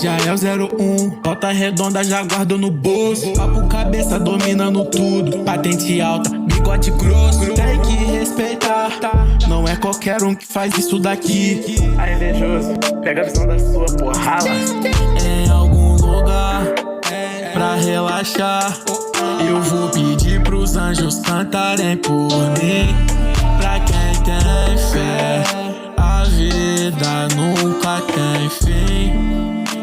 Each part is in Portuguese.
já é o 01. Volta redonda, já guardo no bolso. Papo cabeça dominando tudo. Patente alta, bigode grosso. Tem que respeitar, não é qualquer um que faz isso daqui. Aí invejoso, pega a visão da sua porra. Em algum lugar pra relaxar, eu vou pedir pros anjos cantarem por mim. Pra quem tem fé, a vida nunca tem fim.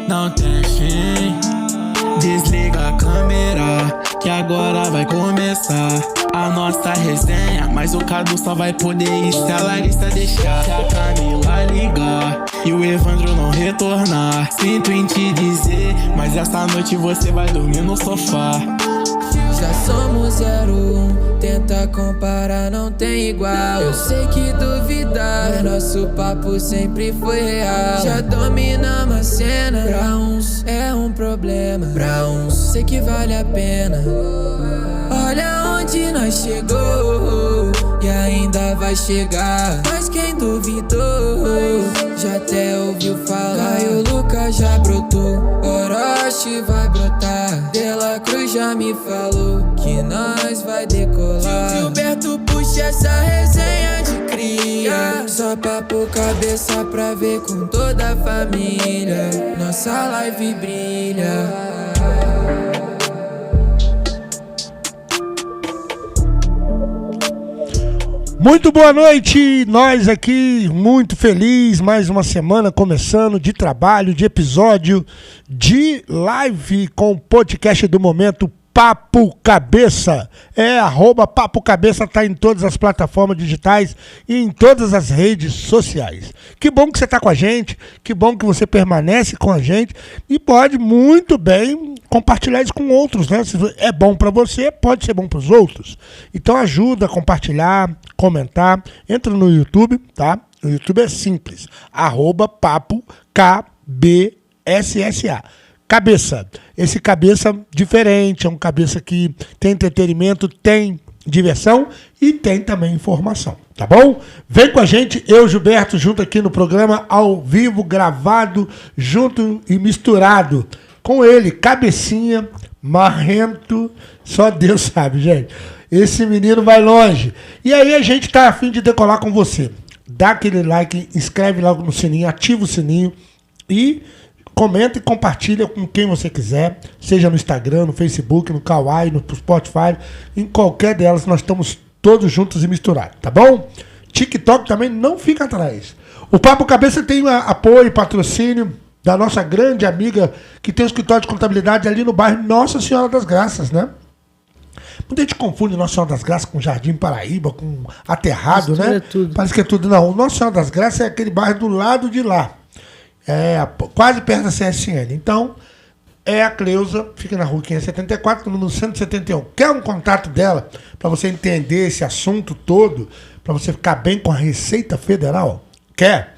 Não tem fim. Desliga a câmera, que agora vai começar a nossa resenha. Mas o Cadu só vai poder ir se a Larissa deixar. Se a Camila ligar e o Evandro não retornar, sinto em te dizer, mas essa noite você vai dormir no sofá. Já somos 01, tenta comparar, não tem igual. Eu sei que duvidar, nosso papo sempre foi real. Já dominamos a cena, pra uns é um problema, pra uns sei que vale a pena. Olha onde nós chegou e ainda vai chegar. Mas quem duvidou já até ouviu falar. E o Lucas já brotou, Orochi vai brotar. Dela Cruz já me falou que nós vai decolar. Gilberto puxa essa resenha de cria, só papo cabeça pra ver com toda a família. Nossa live brilha. Muito boa noite, nós aqui muito feliz, mais uma semana começando de trabalho, de episódio, de live com o podcast do momento Papo Cabeça. @Papo Cabeça, tá em todas as plataformas digitais e em todas as redes sociais. Que bom que você tá com a gente, que bom que você permanece com a gente e pode muito bem compartilhar isso com outros, né? Se é bom para você, pode ser bom para os outros. Então ajuda a compartilhar, comentar, entra no YouTube, tá? O YouTube é simples, @Papo KBSSA. Cabeça, esse cabeça diferente, é um cabeça que tem entretenimento, tem diversão e tem também informação, tá bom? Vem com a gente, eu, Gilberto, junto aqui no programa, ao vivo, gravado, junto e misturado com ele, cabecinha, marrento, só Deus sabe, gente. Esse menino vai longe. E aí a gente tá a fim de decolar com você. Dá aquele like, inscreve logo no sininho, ativa o sininho e comenta e compartilha com quem você quiser, seja no Instagram, no Facebook, no Kawaii, no Spotify, em qualquer delas nós estamos todos juntos e misturados, tá bom? TikTok também não fica atrás. O Papo Cabeça tem apoio e patrocínio da nossa grande amiga que tem um escritório de contabilidade ali no bairro Nossa Senhora das Graças, né? Muita gente confunde Nossa Senhora das Graças com Jardim Paraíba, com Aterrado, né? Parece que é tudo. Não, o Nossa Senhora das Graças é aquele bairro do lado de lá. É quase perto da CSN. Então, é a Cleusa, fica na rua 574, número 171. Quer um contato dela para você entender esse assunto todo, para você ficar bem com a Receita Federal? Quer?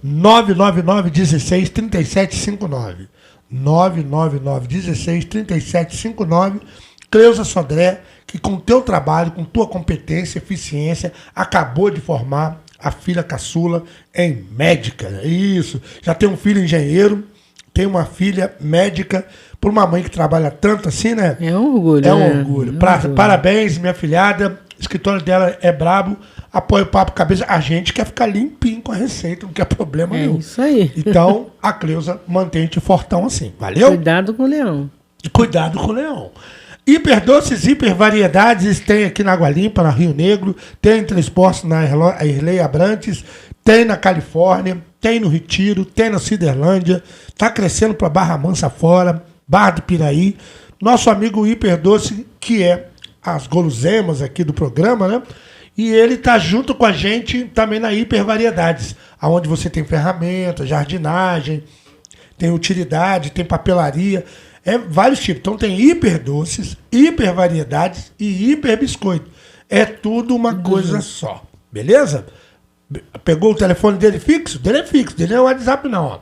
999-16-3759. 999-16-3759. Cleusa Sodré, que com teu trabalho, com tua competência, eficiência, acabou de formar a filha caçula em médica. Isso. Já tem um filho engenheiro, tem uma filha médica, por uma mãe que trabalha tanto assim, né? É um orgulho. É um orgulho. Parabéns, minha filhada. O escritório dela é brabo. Apoia o Papo Cabeça. A gente quer ficar limpinho com a receita, não quer problema nenhum. É isso aí. Então, a Cleusa mantém-te fortão assim. Valeu? Cuidado com o leão. Cuidado com o leão. Hiperdoces, hipervariedades, tem aqui na Água Limpa, na Rio Negro, tem em Transportes na Irlei Abrantes, tem na Califórnia, tem no Retiro, tem na Ciderlândia, tá crescendo para Barra Mansa fora, Barra do Piraí. Nosso amigo Hiperdoce, que é as guloseimas aqui do programa, né? E ele tá junto com a gente também na Hipervariedades, onde você tem ferramenta, jardinagem, tem utilidade, tem papelaria. É vários tipos. Então tem hiperdoces, hipervariedades e hiperbiscoito. É tudo uma coisa só. Beleza? Pegou o telefone dele fixo? Dele é fixo. Dele não é o WhatsApp não. Ó.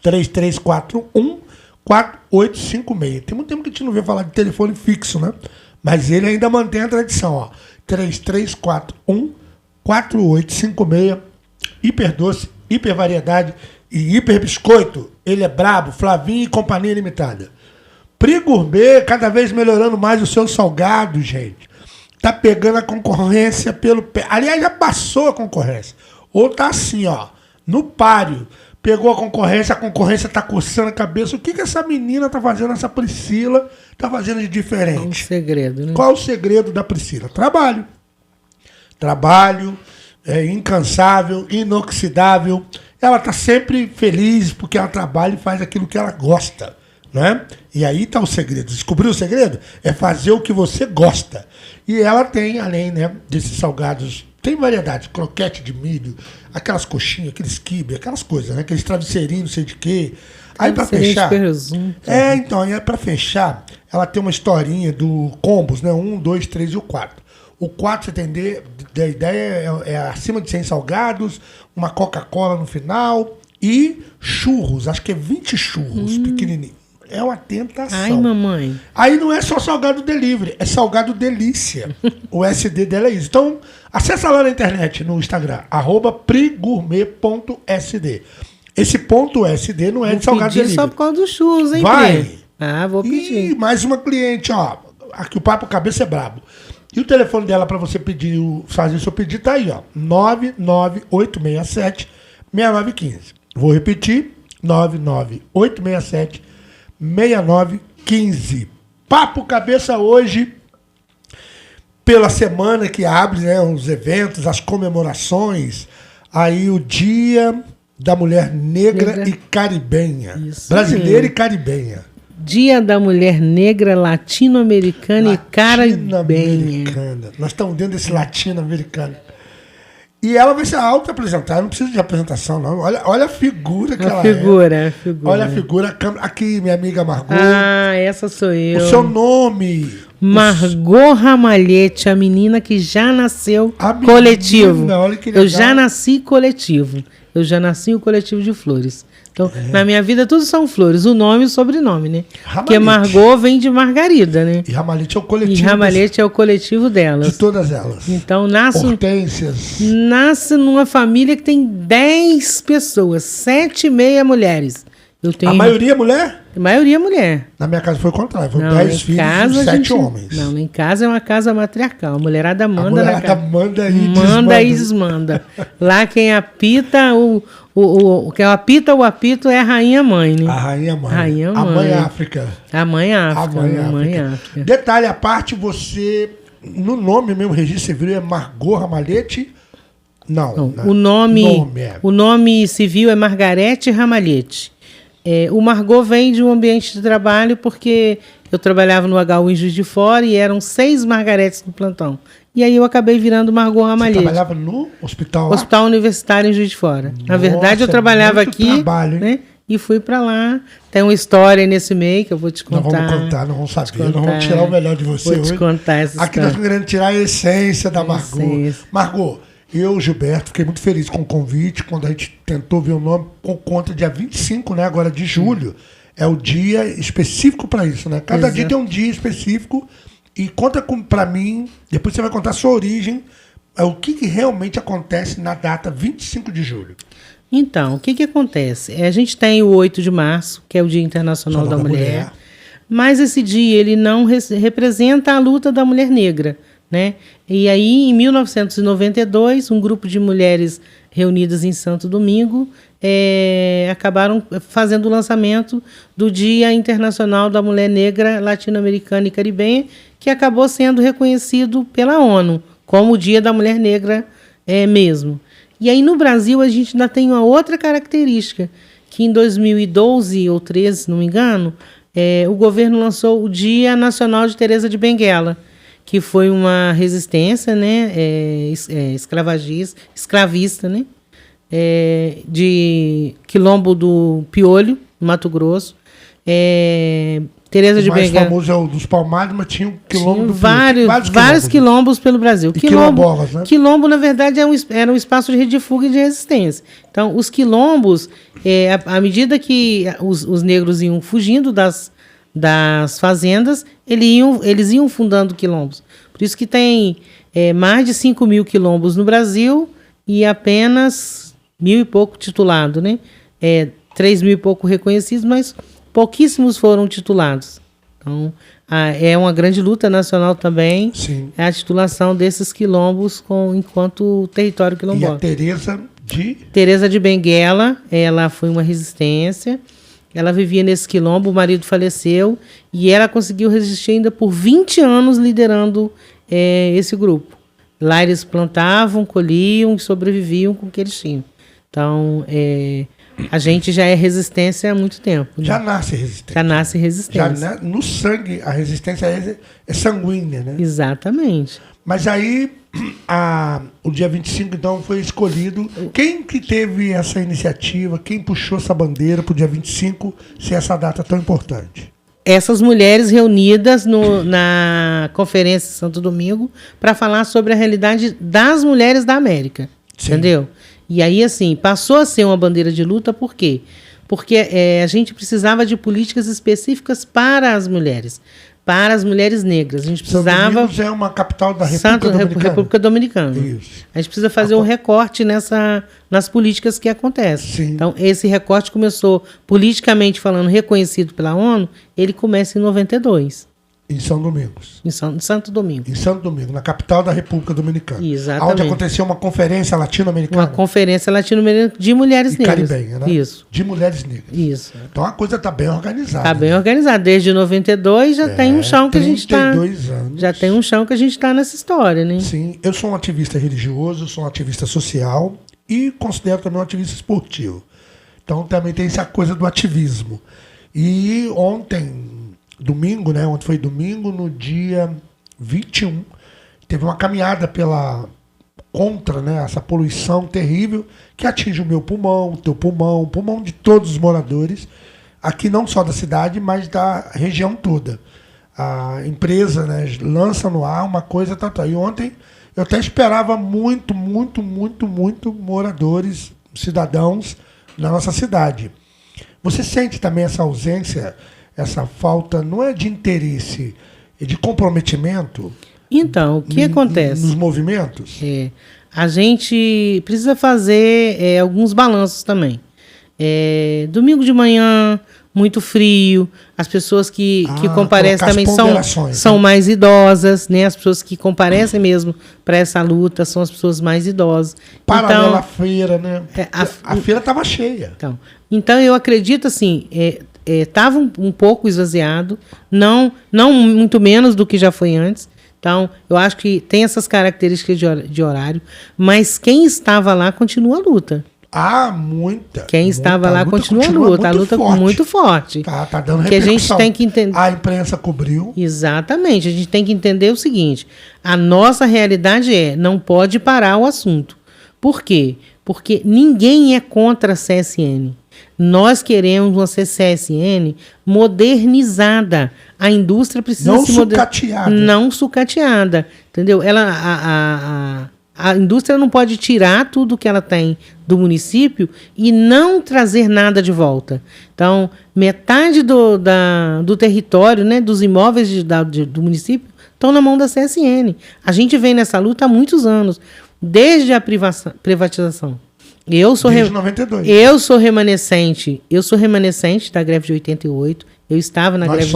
3341-4856. Tem muito tempo que a gente não vê falar de telefone fixo, né? Mas ele ainda mantém a tradição. Ó. 3341-4856. hiper doce, hiper variedade e hiper biscoito. Ele é brabo, Flavinho e Companhia Limitada. Pri Gourmet, cada vez melhorando mais o seu salgado, gente. Tá pegando a concorrência pelo pé. Aliás, já passou a concorrência. Ou tá assim, ó, no páreo. Pegou a concorrência tá coçando a cabeça. O que essa menina tá fazendo, essa Priscila, tá fazendo de diferente? Qual o segredo, né? Qual o segredo da Priscila? Trabalho. Trabalho, incansável, inoxidável. Ela tá sempre feliz porque ela trabalha e faz aquilo que ela gosta, né? E aí tá o segredo. Descobriu o segredo? É fazer o que você gosta. E ela tem, além, né, desses salgados, tem variedade, croquete de milho, aquelas coxinhas, aqueles quibe, aquelas coisas, né? Aqueles travesseirinhos, não sei de quê. Aí pra fechar. Então, aí pra fechar, ela tem uma historinha do combos, né? 1, 2, 3 e o 4. O 4, você entender, a ideia é acima de 100 salgados, uma Coca-Cola no final e churros, acho que é 20 churros pequenininhos. É uma tentação. Ai, mamãe. Aí não é só salgado delivery, é salgado delícia. O SD dela é isso. Então, acessa lá na internet, no Instagram, @prigourmet.sd. Esse ponto SD não é de salgado delivery. Só por causa dos churros, hein, Vai. Pri? Ah, vou pedir. E mais uma cliente, ó. Aqui o papo cabeça é brabo. E o telefone dela para você pedir, fazer o seu pedido tá aí, ó. 99867-6915. Vou repetir. 99867-6915. Papo cabeça hoje, pela semana que abre, né, os eventos, as comemorações, aí o Dia da Mulher Negra e Caribenha. Isso Brasileira e caribenha. Dia da Mulher Negra, Latino-Americana e Caribenha. Nós estamos dentro desse latino-americano. E ela vai ser auto-apresentada, não precisa de apresentação, não. Olha a figura que ela é. Olha a figura. Aqui, minha amiga Margot. Ah, essa sou eu. O seu nome. Margot Ramalhete, a menina que já nasceu coletivo. Olha que legal. Eu já nasci coletivo. Eu já nasci o coletivo de flores. Então, na minha vida, tudo são flores. O nome e o sobrenome, né? Ramalhete. Porque Margot vem de Margarida, né? E Ramalhete é o coletivo. E Ramalhete é o coletivo delas. De todas elas. Então, Hortênsias. nasce numa família que tem 10 pessoas, 7,5 mulheres. Eu tenho... A maioria é mulher? A maioria é mulher. Na minha casa foi o contrário. Foi Não, 10 filhos e 7 homens. Não, em casa é uma casa matriarcal. A mulherada manda. A mulherada manda e desmanda. Lá quem apita quem apita o apito é a rainha mãe, né? A rainha mãe. Rainha a mãe. mãe África. A mãe África. A mãe África. Detalhe à parte, você, no nome mesmo, registro civil é Margot Ramalhete? Não. O nome civil é Margarete Ramalhete. O Margot vem de um ambiente de trabalho porque eu trabalhava no HU em Juiz de Fora e eram 6 Margaretes no plantão. E aí eu acabei virando Margot Ramalhete. Você trabalhava no hospital lá? Hospital Universitário em Juiz de Fora. Nossa, na verdade, eu trabalhava aqui, trabalho, né? E fui para lá. Tem uma história nesse meio que eu vou te contar. Não vamos contar, não vamos saber. Não vamos tirar o melhor de você hoje. Vou te contar essa Aqui história. nós estamos querendo tirar a essência da Margot. Margot, eu, Gilberto, fiquei muito feliz com o convite, quando a gente tentou ver o nome, por conta dia 25, né, agora de julho, é o dia específico para isso, né? Cada dia tem um dia específico e conta para mim, depois você vai contar a sua origem, o que realmente acontece na data 25 de julho. Então, o que acontece? A gente tem o 8 de março, que é o Dia Internacional da Mulher, mas esse dia ele não representa a luta da mulher negra, né? E aí, em 1992, um grupo de mulheres reunidas em Santo Domingo acabaram fazendo o lançamento do Dia Internacional da Mulher Negra, Latino-Americana e Caribenha, que acabou sendo reconhecido pela ONU como o Dia da Mulher Negra mesmo. E aí, no Brasil, a gente ainda tem uma outra característica, que em 2012 ou 2013, se não me engano, o governo lançou o Dia Nacional de Teresa de Benguela, que foi uma resistência, né, escravista, né, de Quilombo do Piolho, Mato Grosso. Teresa de Benguela. O mais famoso é o dos Palmares, mas tinha um quilombo do vários quilombos pelo Brasil. Quilombolas, né? Quilombo, na verdade, era um espaço de fuga e de resistência. Então, os quilombos, à medida que os negros iam fugindo das fazendas, eles iam fundando quilombos. Por isso que tem mais de 5.000 quilombos no Brasil e apenas 1.000 e pouco titulados, né? 3.000 e pouco reconhecidos, mas pouquíssimos foram titulados. Então, é uma grande luta nacional também. Sim. É a titulação desses quilombos enquanto território quilombola. E a Teresa de Benguela, ela foi uma resistência. Ela vivia nesse quilombo, o marido faleceu e ela conseguiu resistir ainda por 20 anos liderando esse grupo. Lá eles plantavam, colhiam e sobreviviam com o que eles tinham. Então, a gente já é resistência há muito tempo. Né? Já nasce resistência. Já nasce resistência. Já, no sangue, a resistência é sanguínea, né? Exatamente. Mas aí, o dia 25, então, foi escolhido. Quem que teve essa iniciativa? Quem puxou essa bandeira para o dia 25 ser essa data tão importante? Essas mulheres reunidas na Conferência de Santo Domingo para falar sobre a realidade das mulheres da América. Sim. Entendeu? E aí, assim, passou a ser uma bandeira de luta, por quê? Porque a gente precisava de políticas específicas para as mulheres negras. A gente precisava... São Domingos é uma capital da República Dominicana. Isso. A gente precisa fazer um recorte nas políticas que acontecem. Sim. Então, esse recorte começou, politicamente falando, reconhecido pela ONU, ele começa em 92. Em São Domingos. Em Santo Domingo. Em Santo Domingo, na capital da República Dominicana. Exatamente. Onde aconteceu uma conferência latino-americana. Uma conferência latino-americana de mulheres negras. Caribenha, né? Isso. De mulheres negras. Isso. Então a coisa está bem organizada. Está bem organizada. Desde 92 já tem um chão que a gente está... 32 anos. Já tem um chão que a gente está nessa história, né? Sim. Eu sou um ativista religioso, sou um ativista social e considero também um ativista esportivo. Então também tem essa coisa do ativismo. E ontem... Domingo, né? Ontem foi domingo, no dia 21, teve uma caminhada contra, né, essa poluição terrível que atinge o meu pulmão, o teu pulmão, o pulmão de todos os moradores, aqui não só da cidade, mas da região toda. A empresa, né, lança no ar uma coisa tal. E ontem eu até esperava muito moradores, cidadãos na nossa cidade. Você sente também essa ausência, essa falta, não é de interesse, é de comprometimento? Então, o que acontece? Nos movimentos? A gente precisa fazer alguns balanços também. Domingo de manhã, muito frio, as pessoas que comparecem também são mais idosas, né? As pessoas que comparecem mesmo para essa luta são as pessoas mais idosas. Paralela à feira, né? A feira estava cheia. Então, eu acredito assim... Estava um pouco esvaziado, não muito menos do que já foi antes. Então, eu acho que tem essas características de horário, mas quem estava lá continua a luta. Muita. Quem estava lá continua a luta. A luta muito forte. Tá dando repercussão. Que a gente tem que entender. A imprensa cobriu. Exatamente. A gente tem que entender o seguinte: a nossa realidade não pode parar o assunto. Por quê? Porque ninguém é contra a CSN. Nós queremos uma CSN modernizada. A indústria precisa se modernizar. Não sucateada. Entendeu? A indústria não pode tirar tudo que ela tem do município e não trazer nada de volta. Então, metade do território, né, dos imóveis do município estão na mão da CSN. A gente vem nessa luta há muitos anos, desde a privatização. Desde 92. Eu sou remanescente da greve de 88. Eu estava na greve de...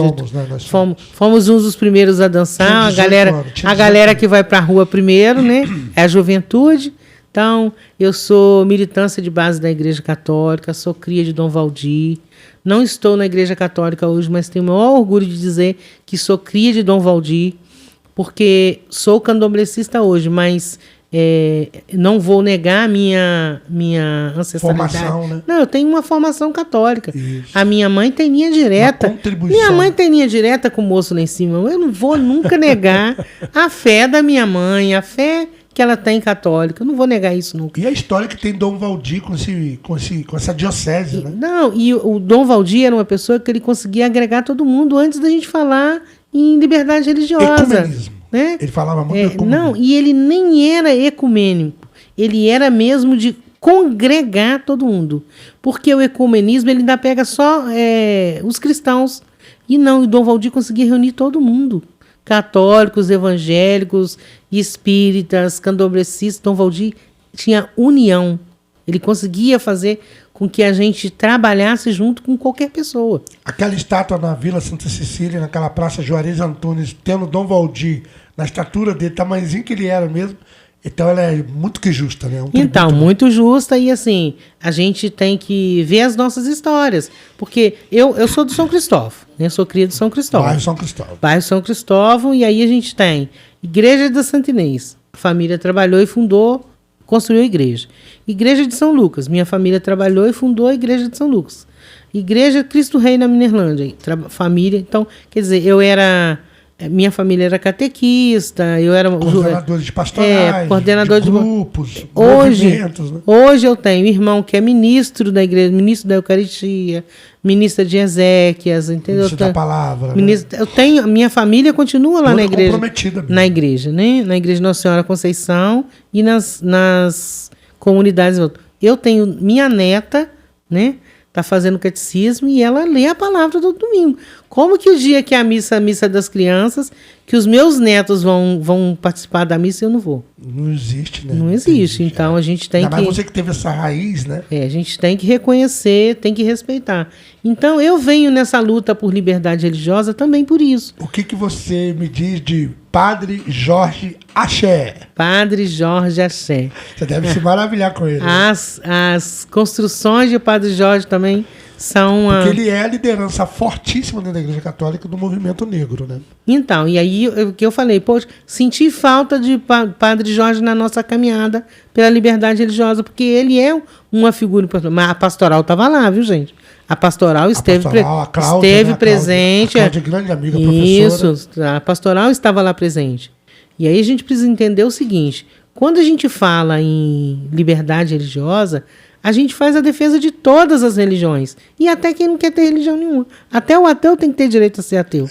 Fomos uns dos primeiros a dançar. A galera que vai para a rua primeiro, né? É a juventude. Então, eu sou militância de base da Igreja Católica, sou cria de Dom Valdir. Não estou na Igreja Católica hoje, mas tenho o maior orgulho de dizer que sou cria de Dom Valdir, porque sou candomblecista hoje, mas... não vou negar a minha ancestralidade. Formação, né? Não, eu tenho uma formação católica. Isso. A minha mãe tem linha direta. Minha mãe tem linha direta com o moço lá em cima. Eu não vou nunca negar a fé da minha mãe, a fé que ela tem católica. Eu não vou negar isso nunca. E a história que tem Dom Valdir com essa diocese, né? Não, e o Dom Valdir era uma pessoa que ele conseguia agregar todo mundo antes da gente falar em liberdade religiosa. Ecumenismo. Né? Ele falava muito ecumenismo. Não, e ele nem era ecumênico. Ele era mesmo de congregar todo mundo. Porque o ecumenismo ele ainda pega só os cristãos. E não, o Dom Valdir conseguia reunir todo mundo. Católicos, evangélicos, espíritas, candomblecistas. Dom Valdir tinha união. Ele conseguia fazer com que a gente trabalhasse junto com qualquer pessoa. Aquela estátua na Vila Santa Cecília, naquela Praça Juarez Antunes, tendo Dom Valdir na estatura dele, tamanhozinho que ele era mesmo. Então ela é muito que justa, né? Então, muito justa, e assim, a gente tem que ver as nossas histórias. Porque eu sou do São Cristóvão, né? Eu sou cria do São Cristóvão. Bairro São Cristóvão. Bairro São Cristóvão, e aí a gente tem Igreja da Santa Inês. A família trabalhou e construiu a igreja. Igreja de São Lucas. Minha família trabalhou e fundou a Igreja de São Lucas. Igreja Cristo Rei na Minerlândia. Família. Então, quer dizer, minha família era catequista, eu era coordenador de pastorais, coordenador de grupos, movimentos, né? Hoje eu tenho um irmão que é ministro da igreja, ministro da Eucaristia, ministra de Ezequias, entendeu? Ministro da palavra. Eu tenho, minha família continua lá muito na igreja. Comprometida mesmo. Na igreja, né? Na igreja Nossa Senhora Conceição e nas comunidades. Eu tenho minha neta, né? Tá fazendo catecismo e ela lê a palavra do domingo. Como que o dia que é a missa das crianças, que os meus netos vão participar da missa e eu não vou? Não existe, né? Não existe. Então a gente tem que... Mas você que teve essa raiz, né? A gente tem que reconhecer, tem que respeitar. Então eu venho nessa luta por liberdade religiosa também por isso. O que você me diz de Padre Jorge Axé? Padre Jorge Axé. Você deve se maravilhar com ele. As construções de Padre Jorge também são... Porque ele é a liderança fortíssima dentro da Igreja Católica do movimento negro, né? Então, e aí o que eu falei, poxa, senti falta de Padre Jorge na nossa caminhada pela liberdade religiosa, porque ele é uma figura importante. Mas a pastoral estava lá, viu, gente? A pastoral esteve presente. A Cláudia, grande amiga, professora. Isso, a pastoral estava lá presente. E aí a gente precisa entender o seguinte, quando a gente fala em liberdade religiosa, a gente faz a defesa de todas as religiões. E até quem não quer ter religião nenhuma. Até o ateu tem que ter direito a ser ateu.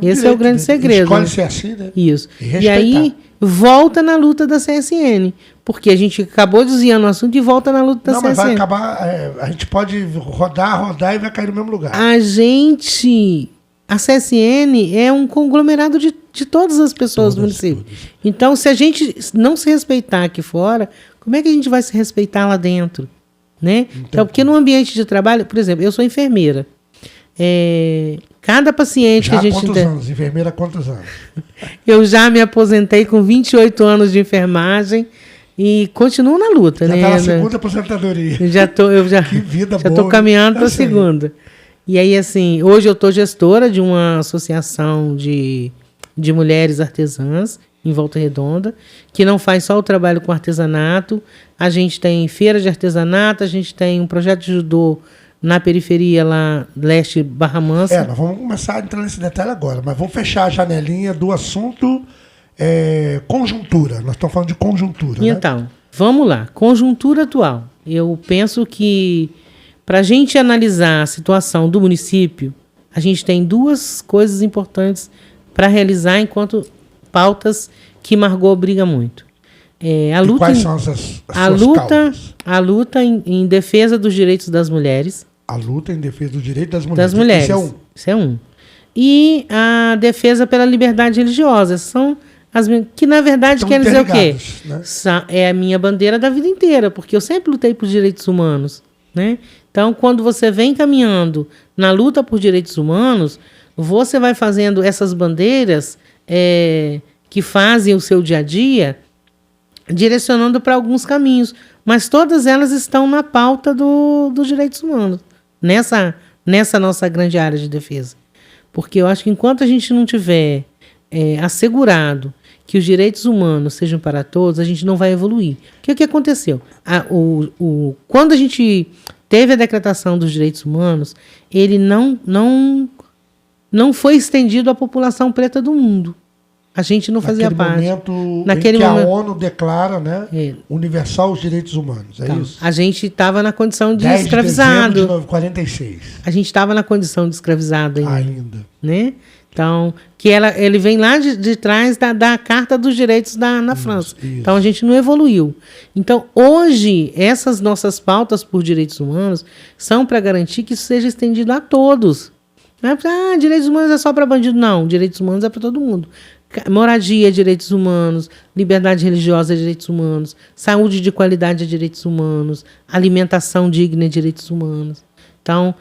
Esse é o grande segredo. Escolhe ser assim, né? Isso. E aí volta na luta da CSN. Porque a gente acabou desviando o assunto e volta na luta da CSN. Não, mas vai acabar... a gente pode rodar e vai cair no mesmo lugar. A CSN é um conglomerado de todas as pessoas do município. Então, se a gente não se respeitar aqui fora, como é que a gente vai se respeitar lá dentro? Né? Então, porque no ambiente de trabalho, por exemplo, eu sou enfermeira. Cada paciente que a gente... Quantos anos? Enfermeira há quantos anos? Eu já me aposentei com 28 anos de enfermagem e continuo na luta. Já né? tá na segunda aposentadoria. Que vida boa. Já estou caminhando para a segunda. E aí, assim, hoje eu estou gestora de uma associação de mulheres artesãs em Volta Redonda, que não faz só o trabalho com artesanato. A gente tem feira de artesanato, a gente tem um projeto de judô na periferia lá, leste Barra Mansa. Nós vamos começar a entrar nesse detalhe agora, mas vamos fechar a janelinha do assunto conjuntura. Nós estamos falando de conjuntura. Então, vamos lá. Conjuntura atual. Eu penso que para a gente analisar a situação do município, a gente tem duas coisas importantes para realizar enquanto pautas que Margot briga muito. Quais são as suas causas? A luta em defesa dos direitos das mulheres. A luta em defesa do direito das mulheres. Isso é um. E a defesa pela liberdade religiosa. São as que, na verdade, querem dizer o quê? Né? É a minha bandeira da vida inteira, porque eu sempre lutei por direitos humanos. Né? Então, quando você vem caminhando na luta por direitos humanos, você vai fazendo essas bandeiras que fazem o seu dia a dia, direcionando para alguns caminhos. Mas todas elas estão na pauta dos direitos humanos, nessa nossa grande área de defesa. Porque eu acho que enquanto a gente não tiver assegurado que os direitos humanos sejam para todos, a gente não vai evoluir. O que aconteceu? Quando a gente teve a decretação dos direitos humanos, ele não foi estendido à população preta do mundo. A gente não fazia parte. Naquele momento a ONU declara, né, universal os direitos humanos. É isso? A gente estava na condição de escravizado. De dezembro de 46. A gente estava na condição de escravizado ainda. Né? Então, ele vem lá de trás da Carta dos Direitos na França. Isso. Então, a gente não evoluiu. Então, hoje, essas nossas pautas por direitos humanos são para garantir que isso seja estendido a todos. Não é direitos humanos é só para bandido, não. Direitos humanos é para todo mundo. Moradia, direitos humanos. Liberdade religiosa, direitos humanos. Saúde de qualidade, direitos humanos. Alimentação digna, direitos humanos. Então,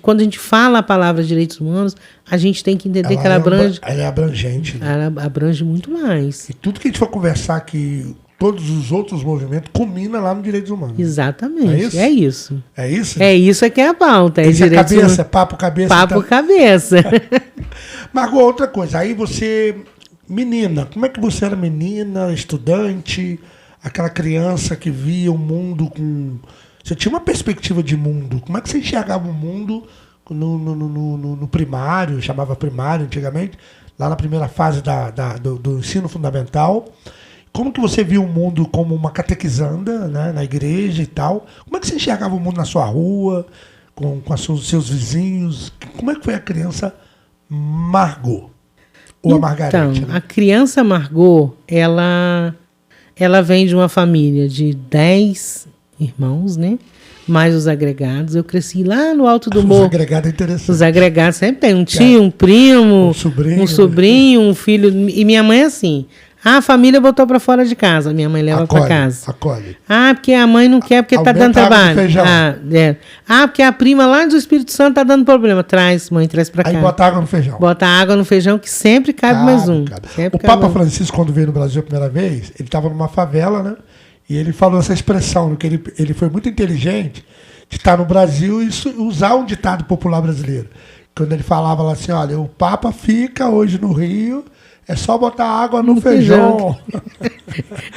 quando a gente fala a palavra direitos humanos, a gente tem que entender que ela abrange... Ela é abrangente. Né? Ela abrange muito mais. E tudo que a gente for conversar aqui, todos os outros movimentos, culmina lá no direitos humanos. Exatamente. É isso. É isso? É isso que é a pauta. Esse é cabeça, papo cabeça. Papo então. cabeça. Margot, outra coisa. Aí você, menina, como é que você era menina, estudante, aquela criança que via o mundo com... Você tinha uma perspectiva de mundo. Como é que você enxergava o mundo no primário, chamava primário antigamente, lá na primeira fase do ensino fundamental? Como que você via o mundo como uma catequizanda, né, na igreja e tal? Como é que você enxergava o mundo na sua rua, com seus vizinhos? Como é que foi a criança Margot? Ou a Margarete? Então, né? A criança Margot, ela vem de uma família de 10 irmãos, né? Mais os agregados. Eu cresci lá no alto do morro. Os agregados é interessante. Os agregados sempre tem um tio, um primo, um sobrinho, um filho. E minha mãe é assim. A família botou para fora de casa. Minha mãe leva para casa. Acolhe. Porque a mãe não quer, porque tá dando trabalho. Porque a prima lá do Espírito Santo tá dando problema. Mãe, traz para cá. Aí bota água no feijão. Bota água no feijão, que sempre cabe mais um. O Papa Francisco, quando veio no Brasil a primeira vez, ele estava numa favela, né? E ele falou essa expressão, que ele foi muito inteligente de estar no Brasil e usar um ditado popular brasileiro. Quando ele falava lá assim, olha, o Papa fica hoje no Rio, é só botar água no feijão.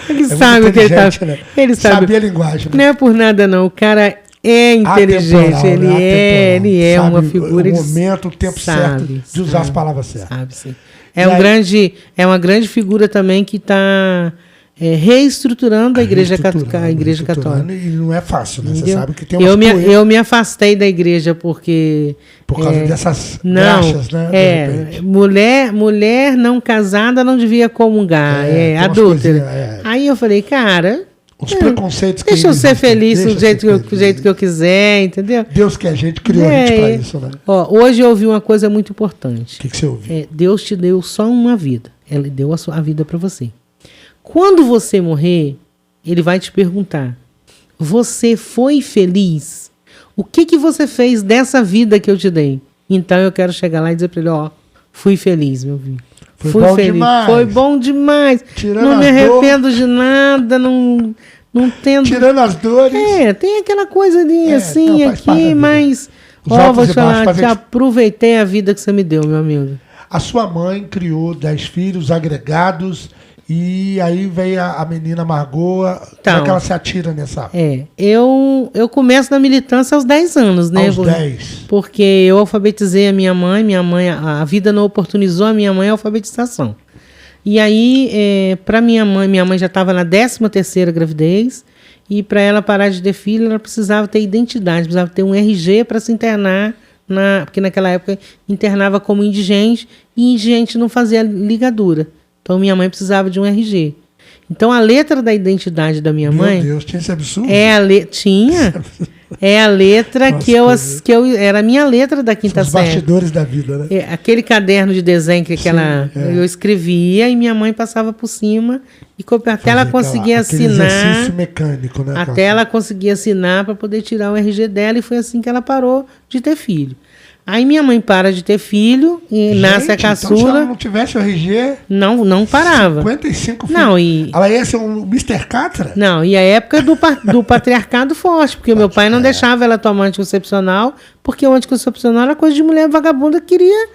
Ele sabe o que ele tá... Né? Ele sabe. Sabia a linguagem. Né? Não é por nada não, o cara é inteligente, atemporal, ele é sabe uma figura... O momento, o tempo certo de usar as palavras certas. Sabe, sim. É uma grande figura também que está... reestruturando a Igreja Católica. E não é fácil, né? Você sabe que tem eu me afastei da igreja porque... Por causa dessas graxas, né? Mulher não casada não devia comungar, adúltera. Aí eu falei, cara... Os preconceitos deixa eu ser feliz do jeito que eu quiser, entendeu? Deus que a gente criou a gente para isso, né? Hoje eu ouvi uma coisa muito importante. O que você ouviu? Deus te deu só uma vida. Ele deu a vida para você. Quando você morrer, ele vai te perguntar: você foi feliz? O que você fez dessa vida que eu te dei? Então eu quero chegar lá e dizer para ele: fui feliz, meu filho. Fui feliz. Demais. Foi bom demais. Não me arrependo de nada, não tendo... Tirando as dores. Tem aquela coisa ali assim, aqui, mas... vou te falar, aproveitei a vida que você me deu, meu amigo. A sua mãe criou 10 filhos agregados... E aí veio a menina Margot, como é que ela se atira nessa? Eu começo na militância aos 10 anos, né? Aos 10. Porque eu alfabetizei a minha mãe, a vida não oportunizou a minha mãe a alfabetização. E aí, para minha mãe já estava na 13ª gravidez, e para ela parar de ter filho, ela precisava ter identidade, precisava ter um RG para se internar, porque naquela época internava como indigente, e indigente não fazia ligadura. Então, minha mãe precisava de um RG. Então, a letra da identidade da minha mãe... Meu Deus, tinha esse absurdo? Tinha. É a letra que eu... Era a minha letra da quinta série. Os bastidores da vida, né? Aquele caderno de desenho que eu escrevia e minha mãe passava por cima e até ela conseguir assinar... exercício mecânico, né? Até ela conseguir assinar para poder tirar o RG dela, e foi assim que ela parou de ter filho. Aí minha mãe para de ter filho e nasce a caçula. Então, se ela não tivesse o RG... Não parava. 55 filhos. Ela ia ser um Mr. Catra? Não, e a época do patriarcado forte, porque meu pai não deixava ela tomar anticoncepcional, porque o anticoncepcional era coisa de mulher vagabunda que queria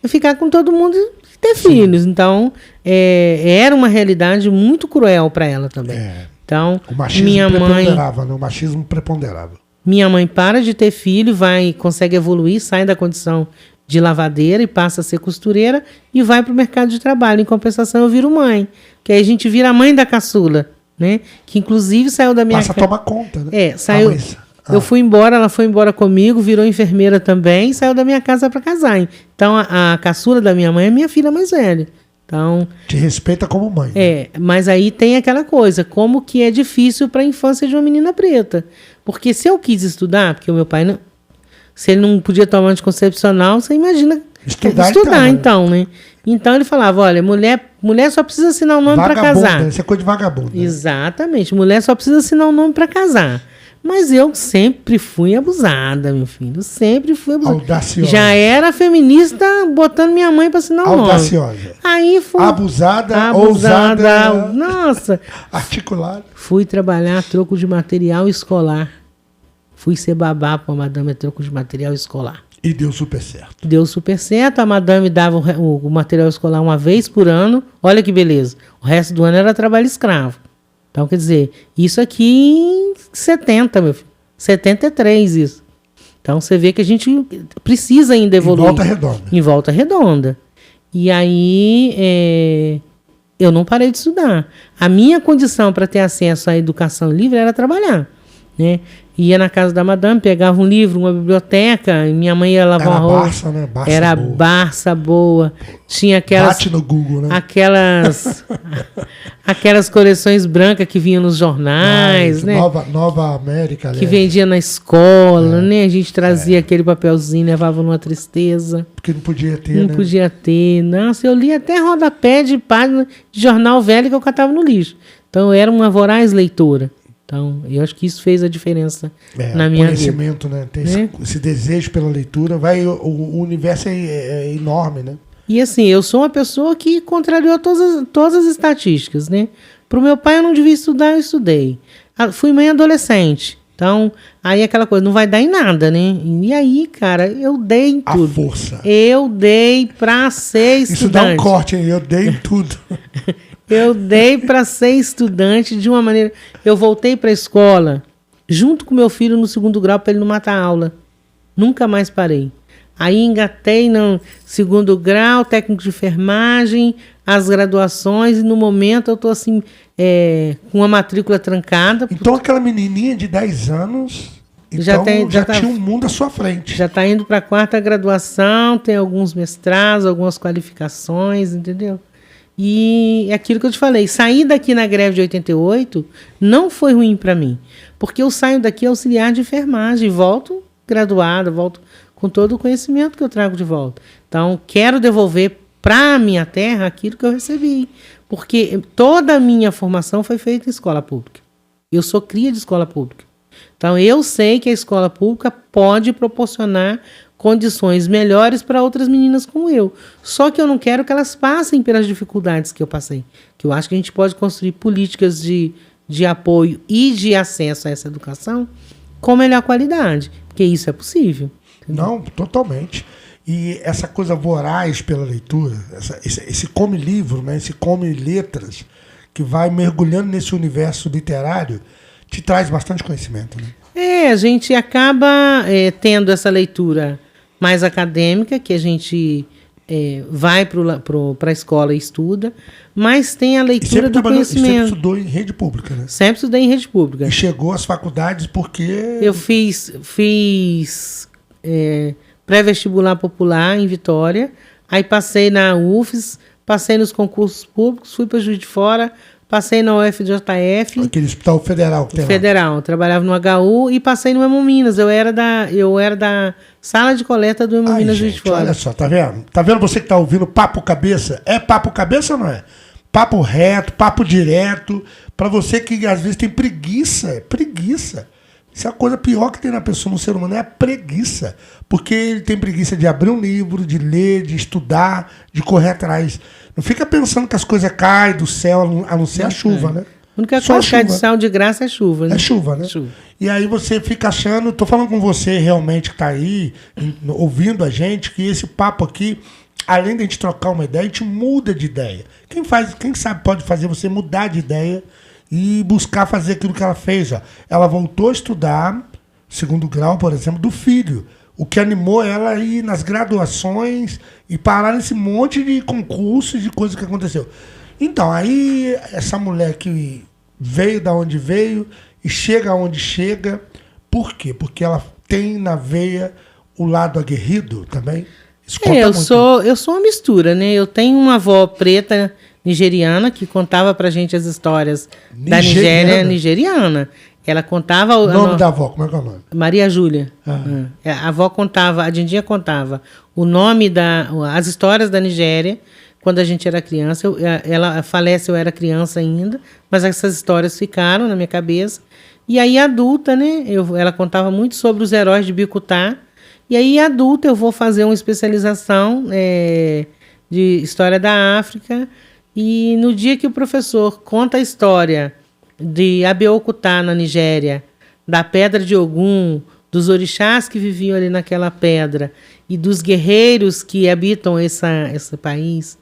ficar com todo mundo e ter filhos. Então, era uma realidade muito cruel para ela também. Então, o machismo preponderava, né? O machismo preponderava. Minha mãe para de ter filho, consegue evoluir, sai da condição de lavadeira e passa a ser costureira e vai para o mercado de trabalho. Em compensação, eu viro mãe, que aí a gente vira a mãe da caçula, né? Que inclusive saiu da minha casa. Passa a tomar conta, né? Saiu. Eu fui embora, ela foi embora comigo, virou enfermeira também e saiu da minha casa para casar. Então, a caçula da minha mãe é minha filha mais velha. Então, te respeita como mãe. Mas aí tem aquela coisa, como que é difícil para a infância de uma menina preta. Porque se eu quis estudar, porque o meu pai não... Se ele não podia tomar anticoncepcional, você imagina Estudar então, né? Então ele falava, olha, mulher só precisa assinar o nome para casar. Isso é coisa de vagabundo. Né? Exatamente, mulher só precisa assinar o nome para casar. Mas eu sempre fui abusada, meu filho. Sempre fui abusada. Audaciosa. Já era feminista botando minha mãe para assinar o nome. Audaciosa. Aí fui... Abusada, ousada. Nossa. Articulada. Fui trabalhar troco de material escolar. Fui ser babá para a madame troco de material escolar. E deu super certo. Deu super certo. A madame dava o material escolar uma vez por ano. Olha que beleza. O resto do ano era trabalho escravo. Então, quer dizer, isso aqui em 70, meu filho. 73, isso. Então, você vê que a gente precisa ainda evoluir. Em Volta Redonda. Em Volta Redonda. E aí, eu não parei de estudar. A minha condição para ter acesso à educação livre era trabalhar, né? Ia na casa da madame, pegava um livro, uma biblioteca, e minha mãe ia lavar Era arroz. Barça, né? Barça era boa. Barça boa. Tinha aquelas... Bate no Google, né? Aquelas coleções brancas que vinham nos jornais, né? Nova América. Que vendia na escola, né? A gente trazia aquele papelzinho, levava numa tristeza. Porque não podia ter, Não né? podia ter. Nossa, eu lia até rodapé de página de jornal velho que eu catava no lixo. Então, eu era uma voraz leitora. Então, eu acho que isso fez a diferença na minha vida. Conhecimento, né? Tem esse desejo pela leitura. O universo é enorme, né? E assim, eu sou uma pessoa que contrariou todas as estatísticas, né? Pro meu pai eu não devia estudar, eu estudei. Fui mãe adolescente. Então, aí aquela coisa, não vai dar em nada, né? E aí, cara, eu dei em tudo. A força. Eu dei pra ser estudante. Isso dá um corte, hein? Eu dei em tudo. Eu dei para ser estudante de uma maneira... Eu voltei para a escola junto com meu filho no 2º grau para ele não matar a aula. Nunca mais parei. Aí engatei no 2º grau, técnico de enfermagem, as graduações, e no momento eu estou assim, com a matrícula trancada. Então aquela menininha de 10 anos... Já tinha um mundo à sua frente. Já está indo para a 4ª graduação, tem alguns mestrados, algumas qualificações, entendeu? E é aquilo que eu te falei, sair daqui na greve de 88 não foi ruim para mim, porque eu saio daqui auxiliar de enfermagem, volto graduada, volto com todo o conhecimento que eu trago de volta. Então, quero devolver para a minha terra aquilo que eu recebi, porque toda a minha formação foi feita em escola pública. Eu sou cria de escola pública. Então, eu sei que a escola pública pode proporcionar condições melhores para outras meninas como eu. Só que eu não quero que elas passem pelas dificuldades que eu passei. Que eu acho que a gente pode construir políticas de apoio e de acesso a essa educação com melhor qualidade. Porque isso é possível. Entendeu? Não, totalmente. E essa coisa voraz pela leitura, esse come livro, né? Esse come letras, que vai mergulhando nesse universo literário, te traz bastante conhecimento, né? A gente acaba tendo essa leitura mais acadêmica, que a gente vai para a escola e estuda, mas tem a leitura do conhecimento. Sempre estudou em rede pública, né? Sempre estudei em rede pública. E chegou às faculdades porque... Eu fiz pré-vestibular popular em Vitória, aí passei na UFES, passei nos concursos públicos, fui para Juiz de Fora, passei na UFJF. Aquele hospital federal que tem lá. Federal, trabalhava no HU e passei no Hemominas. Eu era da sala de coleta do Hemominas Juiz de Fora. Olha só, tá vendo? Tá vendo você que tá ouvindo Papo Cabeça? É Papo Cabeça ou não é? Papo reto, papo direto. Pra você que às vezes tem preguiça. Preguiça. Isso é a coisa pior que tem na pessoa, no ser humano, é a preguiça. Porque ele tem preguiça de abrir um livro, de ler, de estudar, de correr atrás. Não fica pensando que as coisas caem do céu, a não ser a chuva, né? A única coisa que cai de céu de graça é chuva, né? É chuva, né? Chuva. E aí você fica achando, tô falando com você realmente que tá aí, ouvindo a gente, que esse papo aqui, além de a gente trocar uma ideia, a gente muda de ideia. Quem sabe pode fazer você mudar de ideia e buscar fazer aquilo que ela fez. Ó. Ela voltou a estudar 2º grau, por exemplo, do filho. O que animou ela a ir nas graduações e parar nesse monte de concursos e coisas que aconteceu. Então, aí essa mulher que veio da onde veio e chega aonde chega, por quê? Porque ela tem na veia o lado aguerrido também. Isso conta muito. Eu sou uma mistura, né? Eu tenho uma avó preta nigeriana que contava pra gente as histórias da Nigéria nigeriana. Ela contava... O nome da avó, como é que é o nome? Maria Júlia. A avó contava, a Dindinha contava o nome as histórias da Nigéria, quando a gente era criança. Ela falece, eu era criança ainda, mas essas histórias ficaram na minha cabeça. E aí, adulta, né? Ela contava muito sobre os heróis de Bicutá. E aí, adulta, eu vou fazer uma especialização de história da África. E no dia que o professor conta a história de Abeokuta, na Nigéria, da Pedra de Ogum, dos orixás que viviam ali naquela pedra e dos guerreiros que habitam esse país,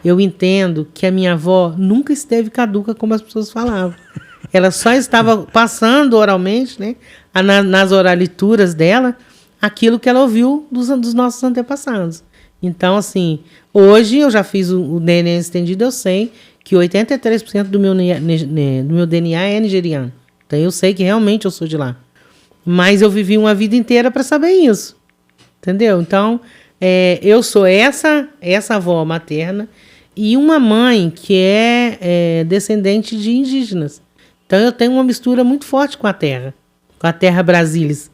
eu entendo que a minha avó nunca esteve caduca, como as pessoas falavam. Ela só estava passando oralmente, né, nas oralituras dela, aquilo que ela ouviu dos nossos antepassados. Então, assim, hoje eu já fiz o DNA estendido, eu sei que 83% do meu DNA é nigeriano. Então, eu sei que realmente eu sou de lá. Mas eu vivi uma vida inteira para saber isso. Entendeu? Então, eu sou essa avó materna e uma mãe que é descendente de indígenas. Então, eu tenho uma mistura muito forte com a terra brasilis.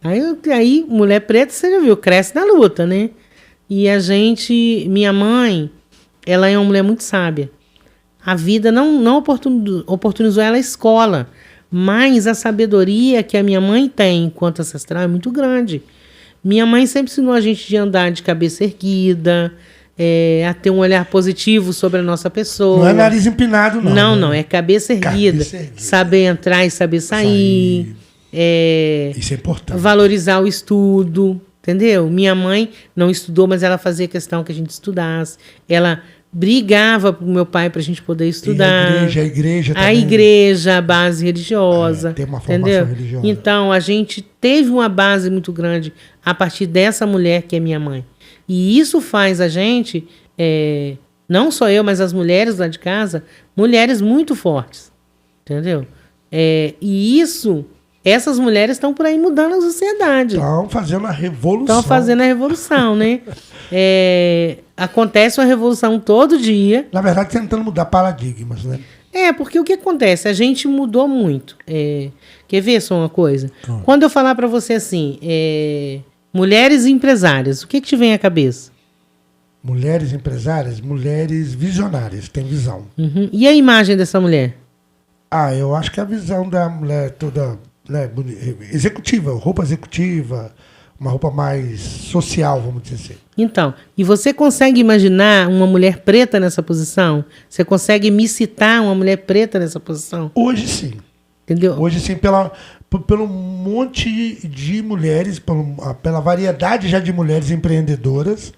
Aí, mulher preta, você já viu, cresce na luta, né? E minha mãe, ela é uma mulher muito sábia. A vida não oportunizou ela a escola, mas a sabedoria que a minha mãe tem enquanto ancestral é muito grande. Minha mãe sempre ensinou a gente de andar de cabeça erguida, a ter um olhar positivo sobre a nossa pessoa. Não é nariz empinado, não. Não, é cabeça erguida. Saber entrar e saber sair. Isso é importante. Valorizar o estudo, entendeu? Minha mãe não estudou, mas ela fazia questão que a gente estudasse. Ela brigava com meu pai para a gente poder estudar. E a igreja também. A igreja, a base religiosa. Tem uma formação religiosa. Então, a gente teve uma base muito grande a partir dessa mulher que é minha mãe. E isso faz a gente, não só eu, mas as mulheres lá de casa, mulheres muito fortes. Entendeu? E essas mulheres estão por aí mudando a sociedade. Estão fazendo a revolução. Estão fazendo a revolução, né? Acontece uma revolução todo dia. Na verdade, tentando mudar paradigmas, né? Porque o que acontece? A gente mudou muito. Quer ver só uma coisa? Quando eu falar para você assim, mulheres empresárias, o que te vem à cabeça? Mulheres empresárias, mulheres visionárias, tem visão. Uhum. E a imagem dessa mulher? Eu acho que a visão da mulher toda, né, executiva, roupa executiva, uma roupa mais social, vamos dizer assim. Então, e você consegue imaginar uma mulher preta nessa posição? Você consegue me citar uma mulher preta nessa posição? Hoje sim. Entendeu? Hoje sim, pelo monte de mulheres, pela variedade já de mulheres empreendedoras,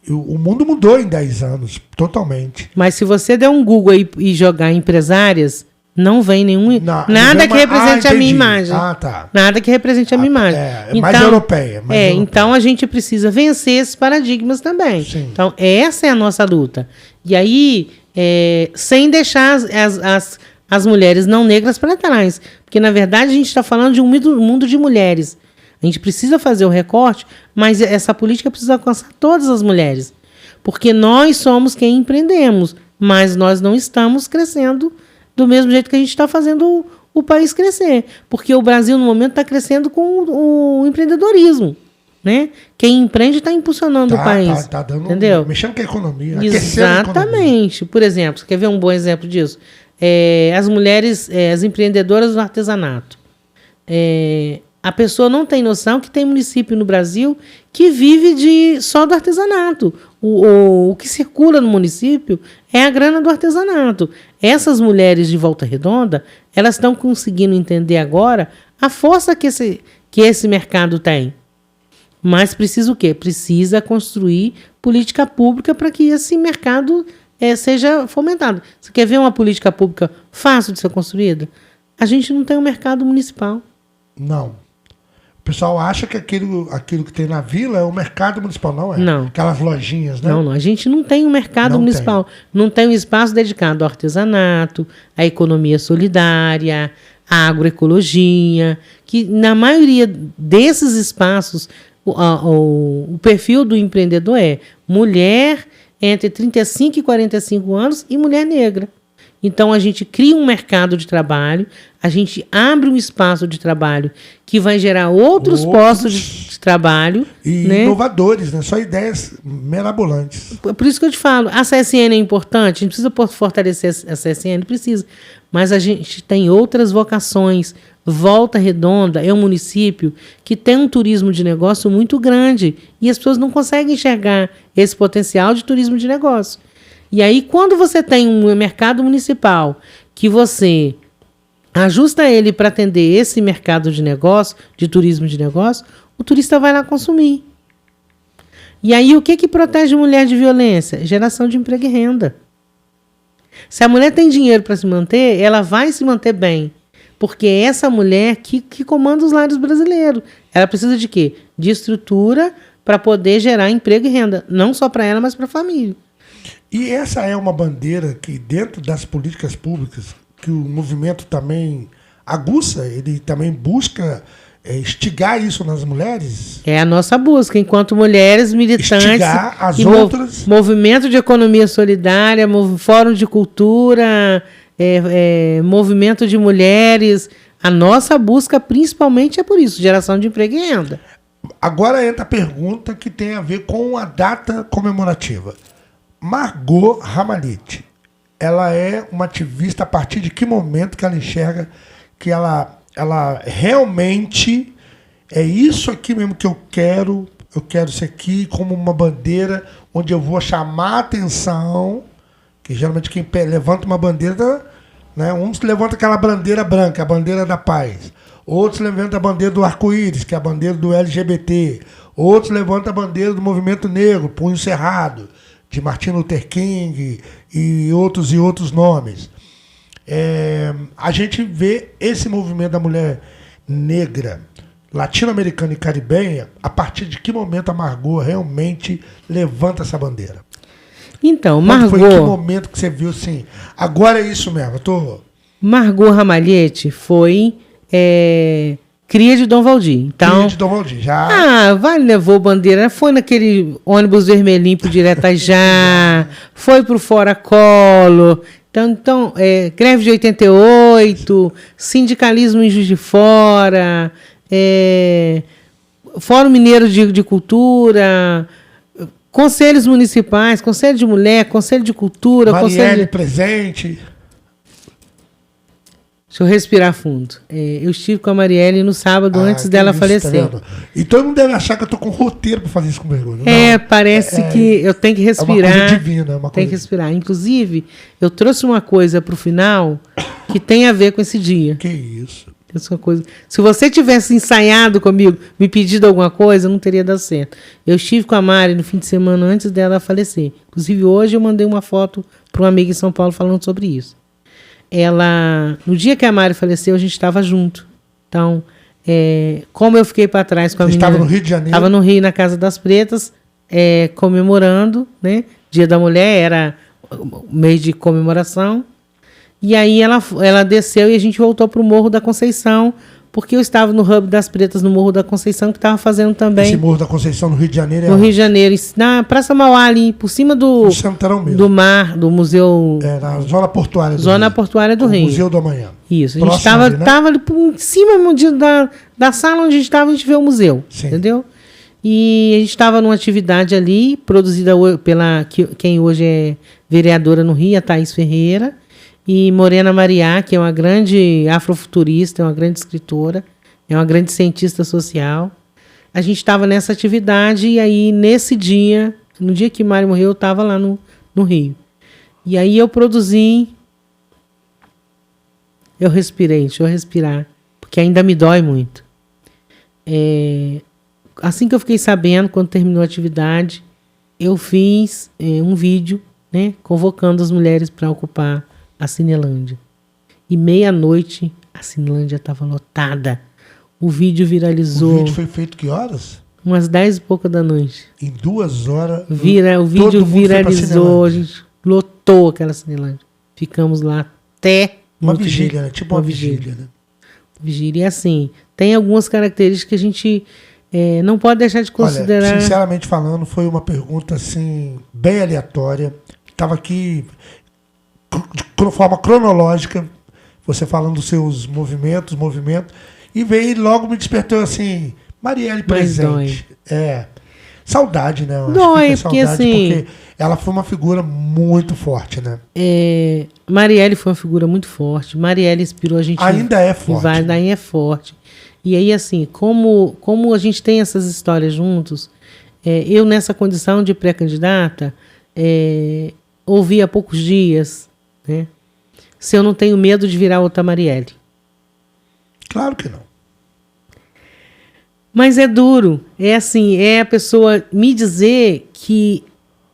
o mundo mudou em 10 anos, totalmente. Mas se você der um Google aí e jogar empresárias, não vem nada que represente a minha imagem. Tá. Nada que represente a minha imagem. Então, mais europeia. Então a gente precisa vencer esses paradigmas também. Sim. Então essa é a nossa luta. E aí, sem deixar as mulheres não negras para trás. Porque, na verdade, a gente está falando de um mundo de mulheres. A gente precisa fazer o recorte, mas essa política precisa alcançar todas as mulheres. Porque nós somos quem empreendemos, mas nós não estamos crescendo do mesmo jeito que a gente está fazendo o país crescer. Porque o Brasil, no momento, está crescendo com o empreendedorismo. Né? Quem empreende está impulsionando o país. Tá dando, entendeu? Mexendo com a economia. Exatamente. Por exemplo, você quer ver um bom exemplo disso? As mulheres, as empreendedoras do artesanato. A pessoa não tem noção que tem município no Brasil que vive só do artesanato. O que circula no município é a grana do artesanato. Essas mulheres de Volta Redonda, elas estão conseguindo entender agora a força que esse mercado tem. Mas precisa o quê? Precisa construir política pública para que esse mercado seja fomentado. Você quer ver uma política pública fácil de ser construída? A gente não tem um mercado municipal. Não. O pessoal acha que aquilo que tem na vila é o mercado municipal, não é? Não. Aquelas lojinhas, né? Não. A gente não tem um mercado municipal. Não tem um espaço dedicado ao artesanato, à economia solidária, à agroecologia, que na maioria desses espaços o perfil do empreendedor é mulher entre 35 e 45 anos e mulher negra. Então a gente cria um mercado de trabalho, a gente abre um espaço de trabalho que vai gerar outros postos de trabalho. E né? inovadores, né? Só ideias mirabolantes. Por isso que eu te falo, a CSN é importante, a gente precisa fortalecer a CSN, precisa. Mas a gente tem outras vocações. Volta Redonda é um município que tem um turismo de negócio muito grande e as pessoas não conseguem enxergar esse potencial de turismo de negócio. E aí, quando você tem um mercado municipal que você ajusta ele para atender esse mercado de negócio, de turismo de negócio, o turista vai lá consumir. E aí, o que protege a mulher de violência? Geração de emprego e renda. Se a mulher tem dinheiro para se manter, ela vai se manter bem. Porque é essa mulher que comanda os lares brasileiros. Ela precisa de quê? De estrutura para poder gerar emprego e renda. Não só para ela, mas para a família. E essa é uma bandeira que, dentro das políticas públicas, que o movimento também aguça, ele também busca instigar isso nas mulheres? É a nossa busca, enquanto mulheres militantes. Instigar as outras. Movimento de economia solidária, fórum de cultura, movimento de mulheres. A nossa busca principalmente é por isso, geração de emprego e renda. Agora entra a pergunta que tem a ver com a data comemorativa. Margot Ramalhete, ela é uma ativista a partir de que momento que ela enxerga que ela realmente é isso aqui mesmo que eu quero isso aqui como uma bandeira onde eu vou chamar a atenção, que geralmente quem levanta uma bandeira, né, uns levantam aquela bandeira branca, a bandeira da paz, outros levantam a bandeira do arco-íris, que é a bandeira do LGBT, outros levantam a bandeira do movimento negro, Punho Cerrado, de Martin Luther King e outros nomes. A gente vê esse movimento da mulher negra, latino-americana e caribenha, a partir de que momento a Margot realmente levanta essa bandeira? Então, Margot... Foi em que momento que você viu assim, agora é isso mesmo, Margot Ramalhete foi cria de Dom Valdir. Então, cria de Dom Valdir, já... levou bandeira, foi naquele ônibus vermelhinho pro Diretajá, foi pro Fora Collor... Então, greve de 88, sindicalismo em Juiz de Fora, Fórum Mineiro de Cultura, conselhos municipais, conselho de mulher, conselho de cultura... Marielle presente... Deixa eu respirar fundo. Eu estive com a Marielle no sábado, antes dela falecer. Tá, e todo mundo deve achar que eu tô com roteiro para fazer isso comigo. Parece que eu tenho que respirar. É uma coisa divina. Tem que respirar. Inclusive, eu trouxe uma coisa para o final que tem a ver com esse dia. Que isso? Essa coisa. Se você tivesse ensaiado comigo, me pedido alguma coisa, não teria dado certo. Eu estive com a Mari no fim de semana antes dela falecer. Inclusive, hoje eu mandei uma foto para um amigo em São Paulo falando sobre isso. No dia que a Mari faleceu, a gente estava junto. Então, como eu fiquei para trás com a menina... Você estava no Rio de Janeiro? Estava no Rio, na Casa das Pretas, comemorando, né? Dia da Mulher, era mês de comemoração. E aí ela desceu e a gente voltou para o Morro da Conceição, porque eu estava no Hub das Pretas, no Morro da Conceição, que estava fazendo também... Esse Morro da Conceição, no Rio de Janeiro? No Rio de Janeiro, na Praça Mauá, ali, por cima do mar, do museu... Na zona portuária do Zona portuária do Rio. Museu do Amanhã. Isso, a gente estava ali em cima da sala onde a gente estava, a gente vê o museu, sim, entendeu? E a gente estava numa atividade ali, produzida pela quem hoje é vereadora no Rio, a Thaís Ferreira, e Morena Mariá, que é uma grande afrofuturista, é uma grande escritora, é uma grande cientista social. A gente estava nessa atividade e aí, nesse dia, no dia que Mari morreu, eu estava lá no Rio. E aí eu produzi... Eu respirei, deixa eu respirar, porque ainda me dói muito. Assim que eu fiquei sabendo, quando terminou a atividade, eu fiz um vídeo, né, convocando as mulheres para ocupar a Cinelândia. E meia-noite, a Cinelândia estava lotada. O vídeo viralizou. O vídeo foi feito que horas? Umas 10 e pouca da noite. Em 2 horas... O vídeo viralizou, a gente lotou aquela Cinelândia. Ficamos lá até... Uma vigília, né? Tipo uma vigília, né? Vigília. E assim, tem algumas características que a gente não pode deixar de considerar. Olha, sinceramente falando, foi uma pergunta assim, bem aleatória. Estava aqui forma cronológica, você falando dos seus movimentos, e veio e logo me despertou assim, Marielle presente. Saudade, né? Eu acho Dói, que é porque saudade, assim... porque ela foi uma figura muito forte, né? Marielle foi uma figura muito forte. Marielle inspirou a gente... Ainda é forte. Ainda é forte. E aí, assim, como a gente tem essas histórias juntos, eu nessa condição de pré-candidata, ouvi há poucos dias, né? Se eu não tenho medo de virar outra Marielle. Claro que não. Mas é duro. É assim, a pessoa me dizer que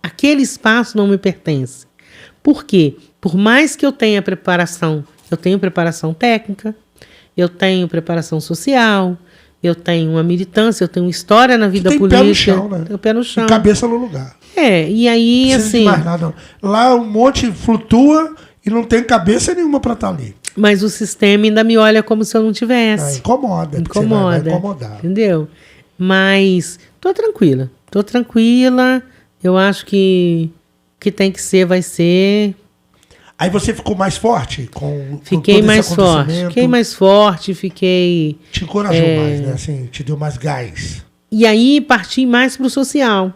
aquele espaço não me pertence. Por quê? Por mais que eu tenha preparação, eu tenho preparação técnica, eu tenho preparação social, eu tenho uma militância, eu tenho história na vida política. Pé no chão, né? Eu pé no chão. E cabeça no lugar. E aí, Não precisa assim... de mais nada. Lá um monte flutua e não tem cabeça nenhuma para estar ali. Mas o sistema ainda me olha como se eu não tivesse. Incomoda. Incomoda. Vai incomodar. Entendeu? Mas tô tranquila. Eu acho que tem que ser, vai ser. Aí você ficou mais forte Fiquei mais forte, fiquei... Te encorajou mais, né? Assim, te deu mais gás. E aí parti mais pro social.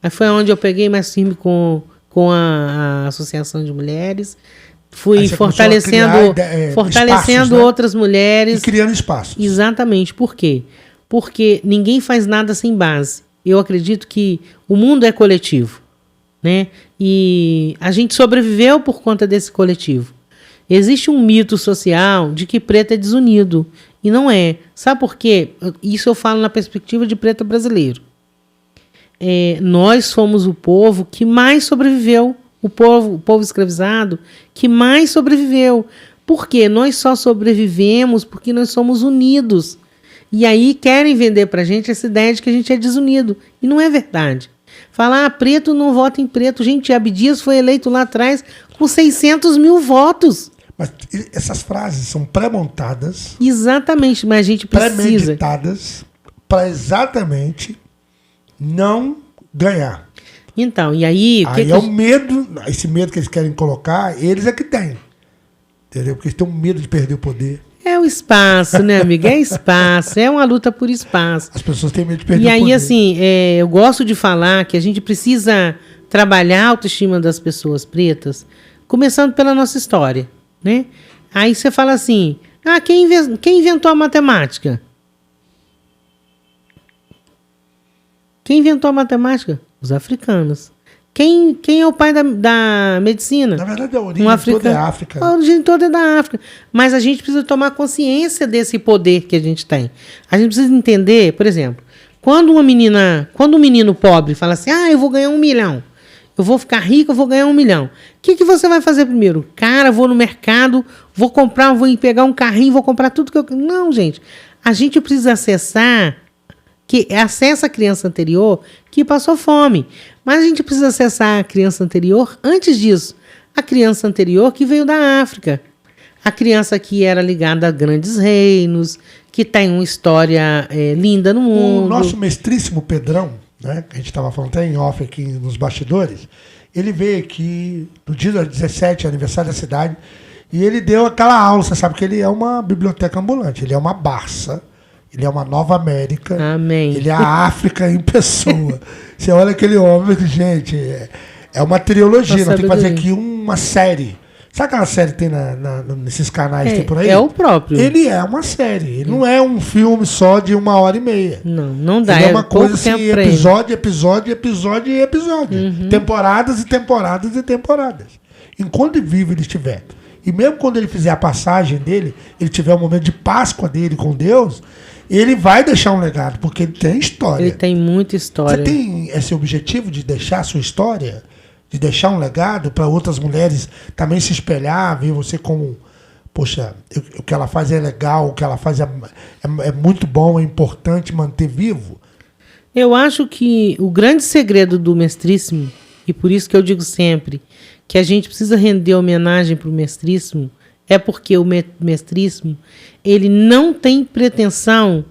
Aí foi onde eu peguei mais firme com a Associação de Mulheres. Fui fortalecendo espaços, né? outras mulheres. E criando espaços. Exatamente. Por quê? Porque ninguém faz nada sem base. Eu acredito que o mundo é coletivo, né? E a gente sobreviveu por conta desse coletivo. Existe um mito social de que preto é desunido. E não é. Sabe por quê? Isso eu falo na perspectiva de preto brasileiro. Nós fomos o povo que mais sobreviveu. O povo escravizado que mais sobreviveu. Por quê? Nós só sobrevivemos porque nós somos unidos. E aí querem vender pra gente essa ideia de que a gente é desunido. E não é verdade. Falar, preto não vota em preto. Gente, Abdias foi eleito lá atrás com 600 mil votos. Mas essas frases são pré-montadas. Exatamente, mas a gente precisa. Premeditadas para exatamente não ganhar. Então, e aí... o medo, esse medo que eles querem colocar, eles é que têm. Entendeu? Porque eles têm um medo de perder o poder. É o espaço, né, amiga? É espaço, é uma luta por espaço. As pessoas têm medo de perder o poder. E aí, assim, eu gosto de falar que a gente precisa trabalhar a autoestima das pessoas pretas, começando pela nossa história, né? Aí você fala assim, quem inventou a matemática? Quem inventou a matemática? Os africanos. Quem é o pai da medicina? Na verdade, a origem toda é a África. A origem toda é da África. Mas a gente precisa tomar consciência desse poder que a gente tem. A gente precisa entender, por exemplo, quando um menino pobre fala assim, eu vou ganhar 1 milhão, eu vou ficar rico, eu vou ganhar 1 milhão. O que você vai fazer primeiro? Cara, vou no mercado, vou pegar um carrinho, vou comprar tudo que eu... Não, gente. A gente precisa acessa a criança anterior que passou fome. Mas a gente precisa acessar a criança anterior antes disso. A criança anterior que veio da África. A criança que era ligada a grandes reinos, que tem uma história linda no mundo. O nosso mestríssimo Pedrão, né, que a gente estava falando até em off aqui nos bastidores, ele veio aqui no dia 17, aniversário da cidade, e ele deu aquela aula. Você sabe que ele é uma biblioteca ambulante, ele é uma Barça. Ele é uma Nova América. Amém. Ele é a África em pessoa. Você olha aquele homem, gente, é uma trilogia. Nós temos que fazer aqui uma série. Sabe aquela série que tem nesses canais que tem por aí? É o próprio. Ele é uma série. Ele não é um filme só de 1h30. Não dá. Ele é uma coisa assim, episódio. Uhum. Temporadas e temporadas e temporadas. Enquanto vivo ele estiver. E mesmo quando ele fizer a passagem dele, ele tiver um momento de Páscoa dele com Deus, ele vai deixar um legado, porque ele tem história. Ele tem muita história. Você tem esse objetivo de deixar a sua história? De deixar um legado para outras mulheres também se espelhar, ver você como... Poxa, o que ela faz é legal, o que ela faz é muito bom, é importante manter vivo? Eu acho que o grande segredo do mestríssimo, e por isso que eu digo sempre que a gente precisa render homenagem para o mestríssimo, é porque o mestríssimo, ele não tem pretensão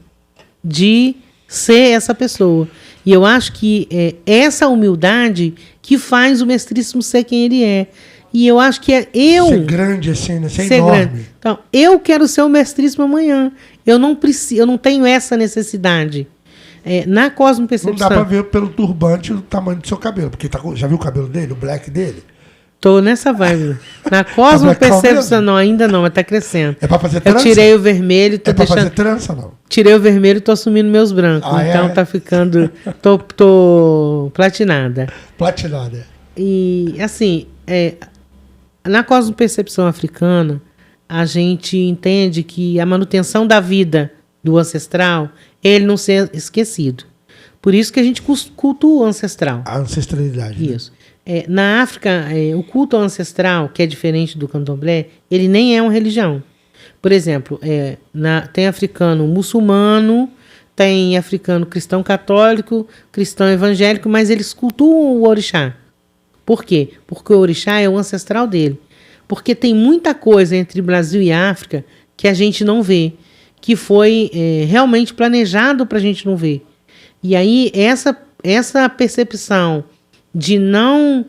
de ser essa pessoa. E eu acho que é essa humildade que faz o mestríssimo ser quem ele é. E eu acho que Ser grande assim, né? Ser enorme. grande. Então, eu quero ser o mestríssimo amanhã. Eu não tenho essa necessidade. Na cosmopercepção. Não dá pra ver pelo turbante o tamanho do seu cabelo, porque já viu o cabelo dele, o black dele? Tô nessa vibe. Na cosmopercepção, não, ainda não, mas tá crescendo. É pra fazer trança? Eu tirei o vermelho, tô É pra deixando... fazer trança, não? Tirei o vermelho e tô assumindo meus brancos. Então tá ficando... Tô platinada. Platinada. E, assim, na cosmopercepção africana, a gente entende que a manutenção da vida do ancestral, ele não ser esquecido. Por isso que a gente cultua o ancestral. A ancestralidade. Isso. Na África, o culto ao ancestral, que é diferente do candomblé, ele nem é uma religião. Por exemplo, tem africano muçulmano, tem africano cristão católico, cristão evangélico, mas eles cultuam o orixá. Por quê? Porque o orixá é o ancestral dele. Porque tem muita coisa entre Brasil e África que a gente não vê, que foi realmente planejado para a gente não ver. E aí, essa percepção de não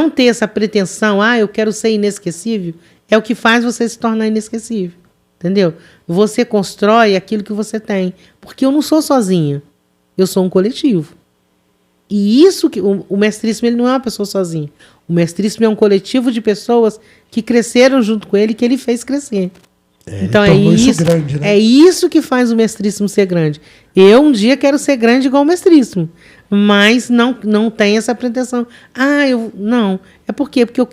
ter essa pretensão, eu quero ser inesquecível, é o que faz você se tornar inesquecível. Entendeu? Você constrói aquilo que você tem. Porque eu não sou sozinha. Eu sou um coletivo. E isso que o mestríssimo, ele não é uma pessoa sozinha. O mestríssimo é um coletivo de pessoas que cresceram junto com ele, que ele fez crescer. Então isso grande, né? É isso que faz o mestríssimo ser grande. Eu um dia quero ser grande igual o mestríssimo, mas não tem essa pretensão. Não. É por quê? Porque eu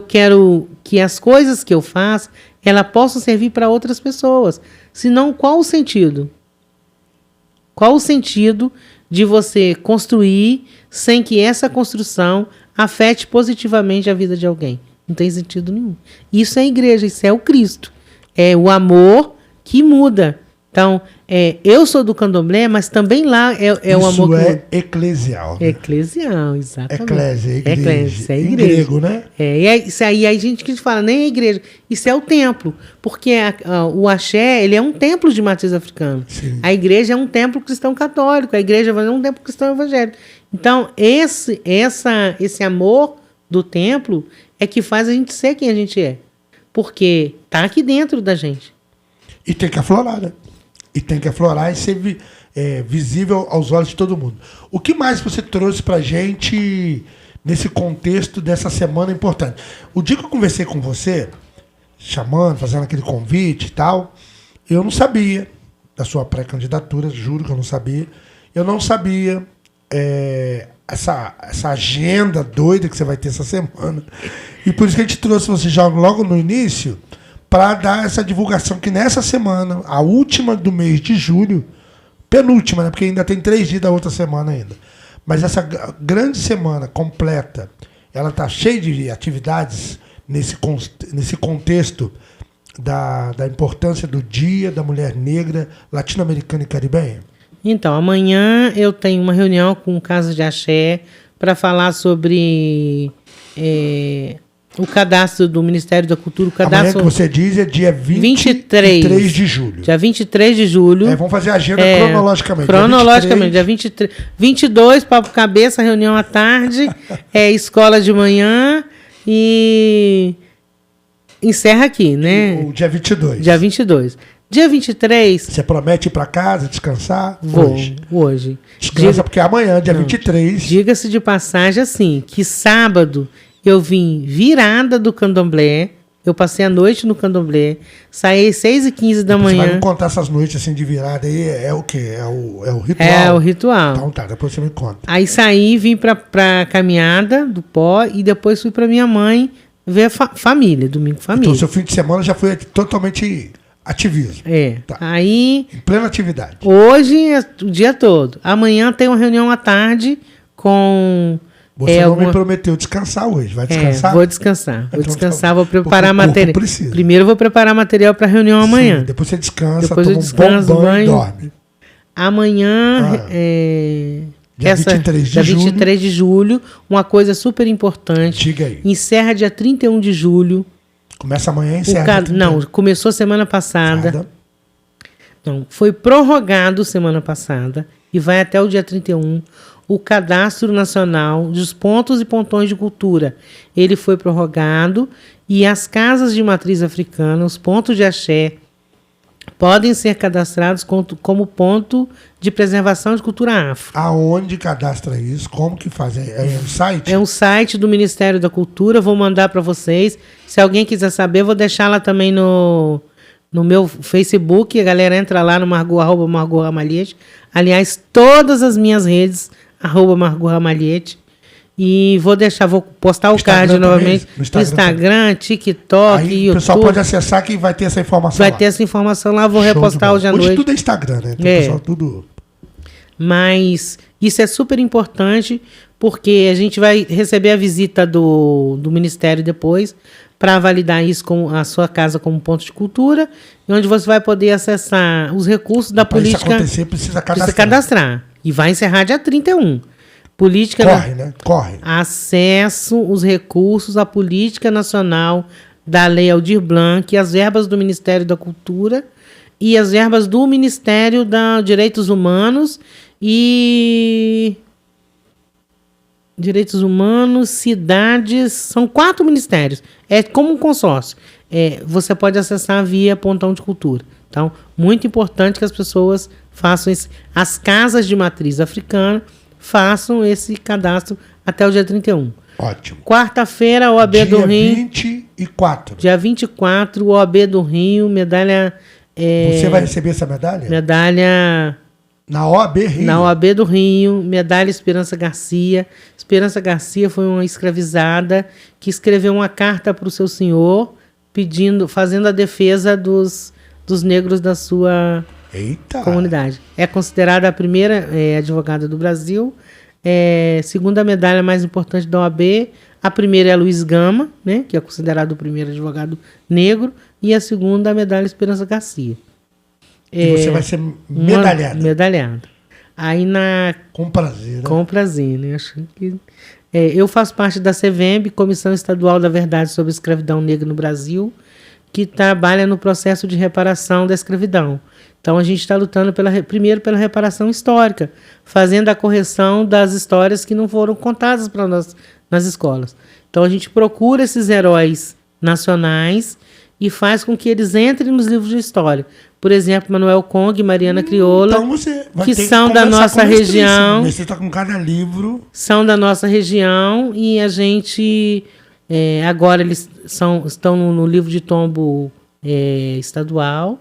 quero que as coisas que eu faço, ela possam servir para outras pessoas. Senão, qual o sentido? Qual o sentido de você construir sem que essa construção afete positivamente a vida de alguém? Não tem sentido nenhum. Isso é a igreja, isso é o Cristo. É o amor que muda. Então, eu sou do candomblé, mas também lá é o amor que muda. Isso é eclesial. Né? Eclesial, exatamente. Igreja. Eclésia, é igreja. Em grego, né? Isso aí a gente fala, nem é igreja. Isso é o templo. Porque o axé, ele é um templo de matriz africana. Sim. A igreja é um templo cristão católico. A igreja é um templo cristão evangélico. Então, esse amor do templo é que faz a gente ser quem a gente é. Porque tá aqui dentro da gente. E tem que aflorar, né? E tem que aflorar e ser visível aos olhos de todo mundo. O que mais você trouxe pra gente nesse contexto dessa semana importante? O dia que eu conversei com você, chamando, fazendo aquele convite e tal, eu não sabia da sua pré-candidatura, juro que eu não sabia. Eu não sabia essa agenda doida que você vai ter essa semana. E por isso que a gente trouxe você já logo no início para dar essa divulgação que nessa semana, a última do mês de julho, penúltima, né? Porque ainda tem 3 dias da outra semana ainda. Mas essa grande semana completa, ela está cheia de atividades nesse contexto da importância do Dia da Mulher Negra Latino-Americana e Caribenha. Então, amanhã eu tenho uma reunião com o Casa de Axé para falar sobre o cadastro do Ministério da Cultura. O cadastro amanhã que você diz é dia 23 de julho. Dia 23 de julho. Vamos fazer a agenda cronologicamente. Cronologicamente, dia 23. 22, papo cabeça, reunião à tarde, escola de manhã e encerra aqui, né? O dia 22. Dia 22. Dia 23... Você promete ir para casa, descansar? Hoje. Descansa, porque amanhã, dia 23... Diga-se de passagem, assim, que sábado eu vim virada do candomblé, eu passei a noite no candomblé, saí às 6h15 da manhã... Você vai me contar essas noites assim de virada aí, é o quê? É o ritual? É o ritual. Então tá, depois você me conta. Aí saí, vim pra caminhada do pó e depois fui pra minha mãe ver família, domingo família. Então seu fim de semana já foi totalmente... ativismo. Tá. Aí... Em plena atividade. Hoje é o dia todo. Amanhã tem uma reunião à tarde com... Você não me prometeu descansar hoje. Vai descansar? Vou descansar. Vou então, descansar, vou preparar material. Primeiro vou preparar material para a reunião amanhã. Sim, depois você descansa, depois eu descanso, um bom banho e dorme. Amanhã... Dia 23 de julho, uma coisa super importante. Diga aí. Encerra dia 31 de julho. Começa amanhã e encerra. Não, começou semana passada. Não, foi prorrogado semana passada e vai até o dia 31. o Cadastro Nacional dos Pontos e Pontões de Cultura. Ele foi prorrogado e as casas de matriz africana, os pontos de axé, podem ser cadastrados como ponto de preservação de cultura afro. Aonde cadastra isso? Como que faz? É um site? É um site do Ministério da Cultura, vou mandar para vocês. Se alguém quiser saber, vou deixar lá também no meu Facebook. A galera entra lá no @Margot Ramalhete. Aliás, todas as minhas redes, @Margot Ramalhete. E vou postar o card novamente no Instagram, TikTok, aí YouTube. O pessoal pode acessar que vai ter essa informação lá. Vai ter essa informação lá, vou repostar hoje à noite. Hoje tudo é Instagram, né? Então, pessoal, tudo... Mas isso é super importante, porque a gente vai receber a visita do Ministério depois, para validar isso com a sua casa como ponto de cultura, e onde você vai poder acessar os recursos da política. Para isso acontecer, precisa cadastrar. E vai encerrar dia 31. Corre. Acesso os recursos à Política Nacional da Lei Aldir Blanc, as verbas do Ministério da Cultura e as verbas do Ministério dos Direitos Humanos e... Direitos Humanos, cidades... São 4 ministérios. É como um consórcio. Você pode acessar via Pontão de Cultura. Então, muito importante que as pessoas façam isso. As casas de matriz africana façam esse cadastro até o dia 31. Ótimo. Quarta-feira, OAB do Rio. Dia 24. Dia 24, OAB do Rio, medalha... Você vai receber essa medalha? Medalha... Na OAB Rio? Na OAB do Rio, medalha Esperança Garcia. Esperança Garcia foi uma escravizada que escreveu uma carta para o seu senhor, fazendo a defesa dos negros da sua... Eita. Comunidade. É considerada a primeira advogada do Brasil, segunda medalha mais importante da OAB. A primeira é Luiz Gama, né, que é considerado o primeiro advogado negro, e a segunda a medalha Esperança Garcia. E você vai ser medalhada. Medalhada. Aí com prazer, né? Com prazer, né? Acho que... eu faço parte da CVEMB, Comissão Estadual da Verdade sobre a Escravidão Negra no Brasil, que trabalha no processo de reparação da escravidão. Então, a gente está lutando primeiro pela reparação histórica, fazendo a correção das histórias que não foram contadas para nós nas escolas. Então, a gente procura esses heróis nacionais e faz com que eles entrem nos livros de história. Por exemplo, Manuel Kong e Mariana Crioula, então você vai que ter são que da nossa região. Você está com cada livro. São da nossa região e a gente... agora eles estão no livro de tombo estadual.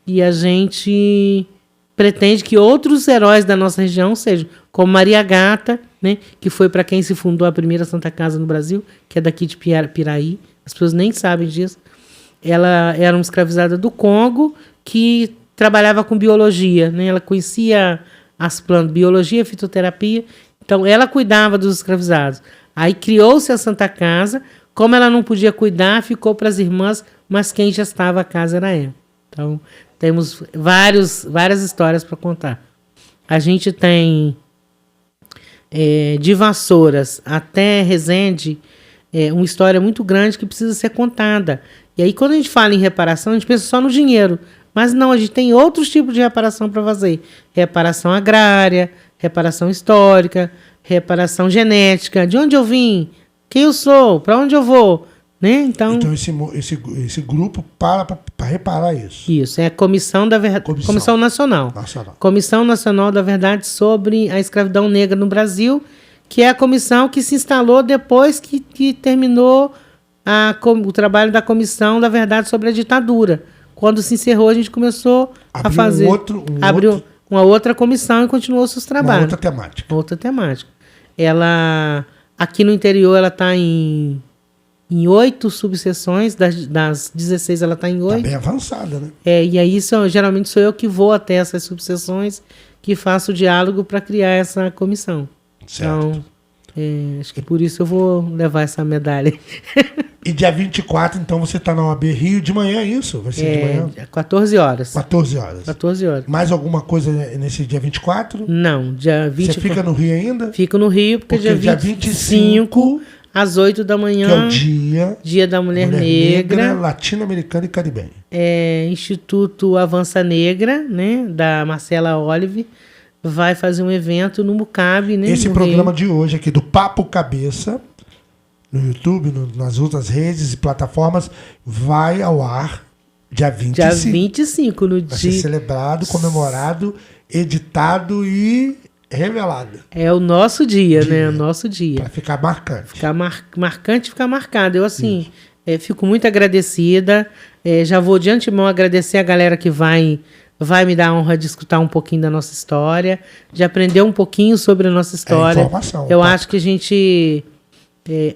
E a gente pretende que outros heróis da nossa região sejam, como Maria Gata, né, que foi para quem se fundou a primeira Santa Casa no Brasil, que é daqui de Piraí. As pessoas nem sabem disso. Ela era uma escravizada do Congo que trabalhava com biologia, né? Ela conhecia as plantas, biologia, fitoterapia. Então, ela cuidava dos escravizados. Aí criou-se a Santa Casa. Como ela não podia cuidar, ficou para as irmãs, mas quem já estava a casa era ela. Então, temos várias histórias para contar. A gente tem de Vassouras até Resende uma história muito grande que precisa ser contada. E aí, quando a gente fala em reparação, a gente pensa só no dinheiro. Mas não, a gente tem outros tipos de reparação para fazer. Reparação agrária, reparação histórica, reparação genética. De onde eu vim? Quem eu sou? Para onde eu vou? Né? Então esse grupo para reparar isso. Isso, é a Comissão da Verdade. Comissão Nacional. Comissão Nacional da Verdade sobre a Escravidão Negra no Brasil, que é a comissão que se instalou depois que terminou o trabalho da Comissão da Verdade sobre a Ditadura. Quando se encerrou, a gente começou a fazer... Abriu uma outra comissão e continuou seus trabalhos. Outra temática. Ela, aqui no interior, ela está em 8 subseções, das 16 ela está em 8. Está bem avançada, né? E aí geralmente sou eu que vou até essas subseções, que faço o diálogo para criar essa comissão. Certo. Então, acho que por isso eu vou levar essa medalha. E dia 24, então, você está na OAB Rio de manhã, é isso? Vai ser de manhã? 14 horas. 14 horas. 14 horas. Mais alguma coisa nesse dia 24? Não, dia 24. Você fica no Rio ainda? Fico no Rio, porque dia 25, às 8 da manhã... Que é o Dia da Mulher Negra. Latino-Americana e Caribenha. Instituto Avança Negra, né, da Marcela Olive. vai fazer um evento no Mucabe, né? Esse no programa Rio. de hoje aqui do Papo Cabeça, no YouTube, nas outras redes e plataformas, vai ao ar dia 25. Dia 25, no Vai ser dia. celebrado, comemorado, editado e revelado. É o nosso dia, né? O nosso dia. Para ficar marcante. Ficar marcante, ficar marcado. Eu, assim, fico muito agradecida. Já vou de antemão agradecer a galera que vai me dar a honra de escutar um pouquinho da nossa história, de aprender um pouquinho sobre a nossa história. Informação, Eu tá? acho que a gente,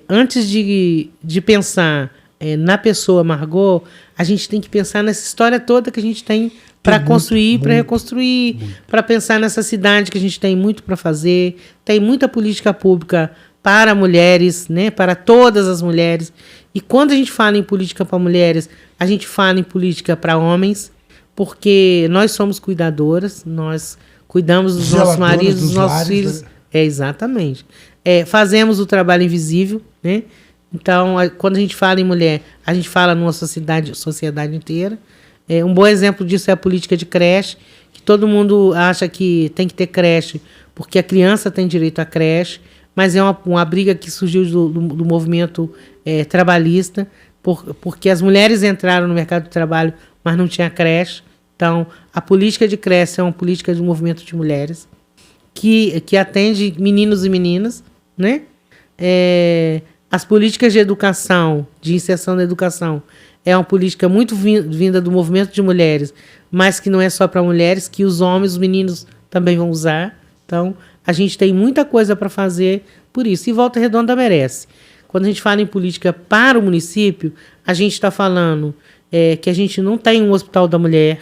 antes de pensar na pessoa Margot, a gente tem que pensar nessa história toda que a gente tem para construir, para reconstruir, para pensar nessa cidade que a gente tem muito para fazer. Tem muita política pública para mulheres, né, para todas as mulheres. E quando a gente fala em política para mulheres, a gente fala em política para homens, porque nós somos cuidadoras, nós cuidamos dos nossos maridos, dos nossos lares, filhos. né? Exatamente. Fazemos o trabalho invisível, né? Então, quando a gente fala em mulher, a gente fala numa sociedade inteira. Um bom exemplo disso é a política de creche, que todo mundo acha que tem que ter creche, porque a criança tem direito à creche, mas é uma briga que surgiu do movimento trabalhista, porque as mulheres entraram no mercado do trabalho, mas não tinha creche. Então, a política de creche é uma política de movimento de mulheres, que atende meninos e meninas, né? As políticas de educação, de inserção na educação, é uma política muito vinda do movimento de mulheres, mas que não é só para mulheres, que os homens, os meninos também vão usar. Então, a gente tem muita coisa para fazer por isso. E Volta Redonda merece. Quando a gente fala em política para o município, a gente está falando que a gente não tem um hospital da mulher.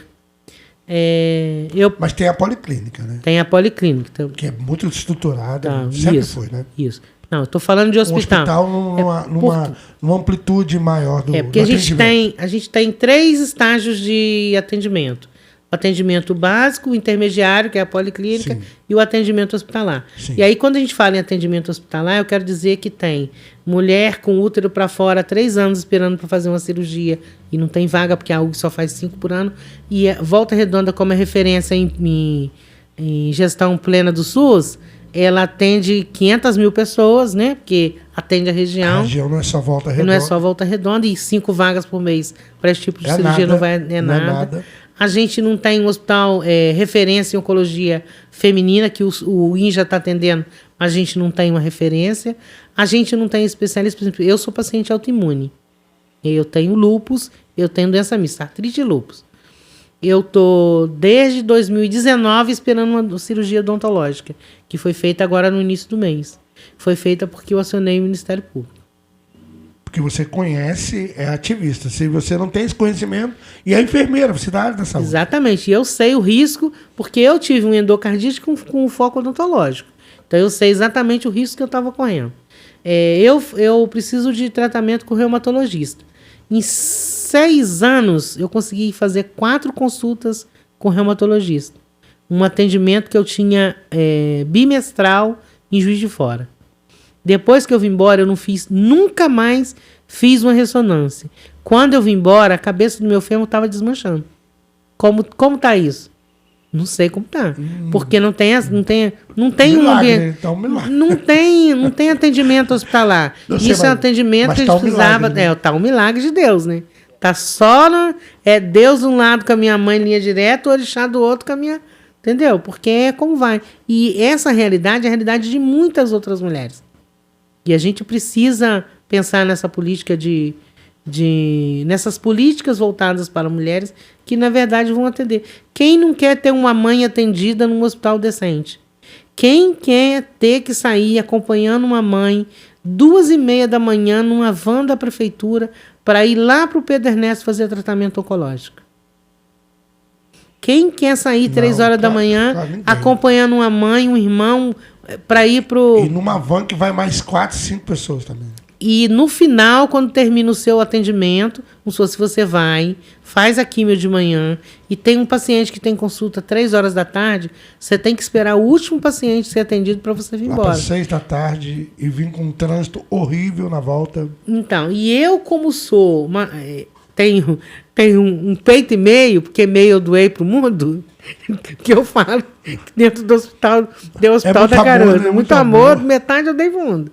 Mas tem a policlínica, né? Tem a policlínica. Então, Que é muito estruturada, tá, sempre isso, foi, né? Isso. Não, eu estou falando de hospital. Um hospital numa amplitude maior do porque do atendimento. a gente tem 3 estágios de atendimento. O atendimento básico, o intermediário, que é a policlínica, Sim. e o atendimento hospitalar. Sim. E aí, quando a gente fala em atendimento hospitalar, eu quero dizer que tem mulher com útero para fora, 3 anos esperando para fazer uma cirurgia, e não tem vaga, porque a UG só faz 5 por ano. E a Volta Redonda, como é referência em gestão plena do SUS, ela atende 500 mil pessoas, né? Porque atende a região. A região não é só Volta Redonda. Não é só Volta Redonda, e 5 vagas por mês para esse tipo de cirurgia nada, não é não é nada. nada. A gente não tem um hospital referência em oncologia feminina, que o INJA está atendendo, mas a gente não tem uma referência. A gente não tem especialista. Por exemplo, eu sou paciente autoimune. Eu tenho lúpus, eu tenho doença mista, artrite e lúpus. Eu estou, desde 2019, esperando uma cirurgia odontológica, que foi feita agora no início do mês. Foi feita porque eu acionei o Ministério Público. Porque você conhece, é ativista. Se você não tem esse conhecimento, e é enfermeira, você é da área da saúde. Exatamente. E eu sei o risco, porque eu tive um endocardite com foco odontológico. Então, eu sei exatamente o risco que eu estava correndo. Eu preciso de tratamento com reumatologista. Em 6 anos, eu consegui fazer 4 consultas com reumatologista. Um atendimento que eu tinha bimestral em Juiz de Fora. Depois que eu vim embora, eu nunca mais fiz uma ressonância. Quando eu vim embora, a cabeça do meu fêmur estava desmanchando. Como tá isso? Não sei como tá. Porque não tem Milagre, um ambiente. então, milagre. Não tem atendimento hospitalar. Não sei, Isso é um mas- atendimento mas que a tá gente um milagre, precisava. né? Tá um milagre de Deus, né? Tá só Deus de um lado com a minha mãe em linha direta, o orixá do outro com a minha. Entendeu? Porque é como vai. E essa realidade é a realidade de muitas outras mulheres. E a gente precisa pensar nessa política nessas políticas voltadas para mulheres que, na verdade, vão atender. Quem não quer ter uma mãe atendida num hospital decente? Quem quer ter que sair acompanhando uma mãe 2h30 da manhã numa van da prefeitura para ir lá para o Pedro Ernesto fazer tratamento oncológico? Quem quer sair 3 horas da manhã ninguém. acompanhando uma mãe, um irmão, para ir pro... E numa van que vai mais 4, 5 pessoas também. E no final, quando termina o seu atendimento, se você vai, faz a químio de manhã e tem um paciente que tem consulta 3 horas da tarde, você tem que esperar o último paciente ser atendido para você vir Lá embora. para 6 da tarde e vim com um trânsito horrível na volta. Então, e eu como sou, tenho um peito e meio, porque meio eu doei pro mundo, que eu falo dentro do hospital da amor, garota. né? Muito amor, metade eu dei fundo.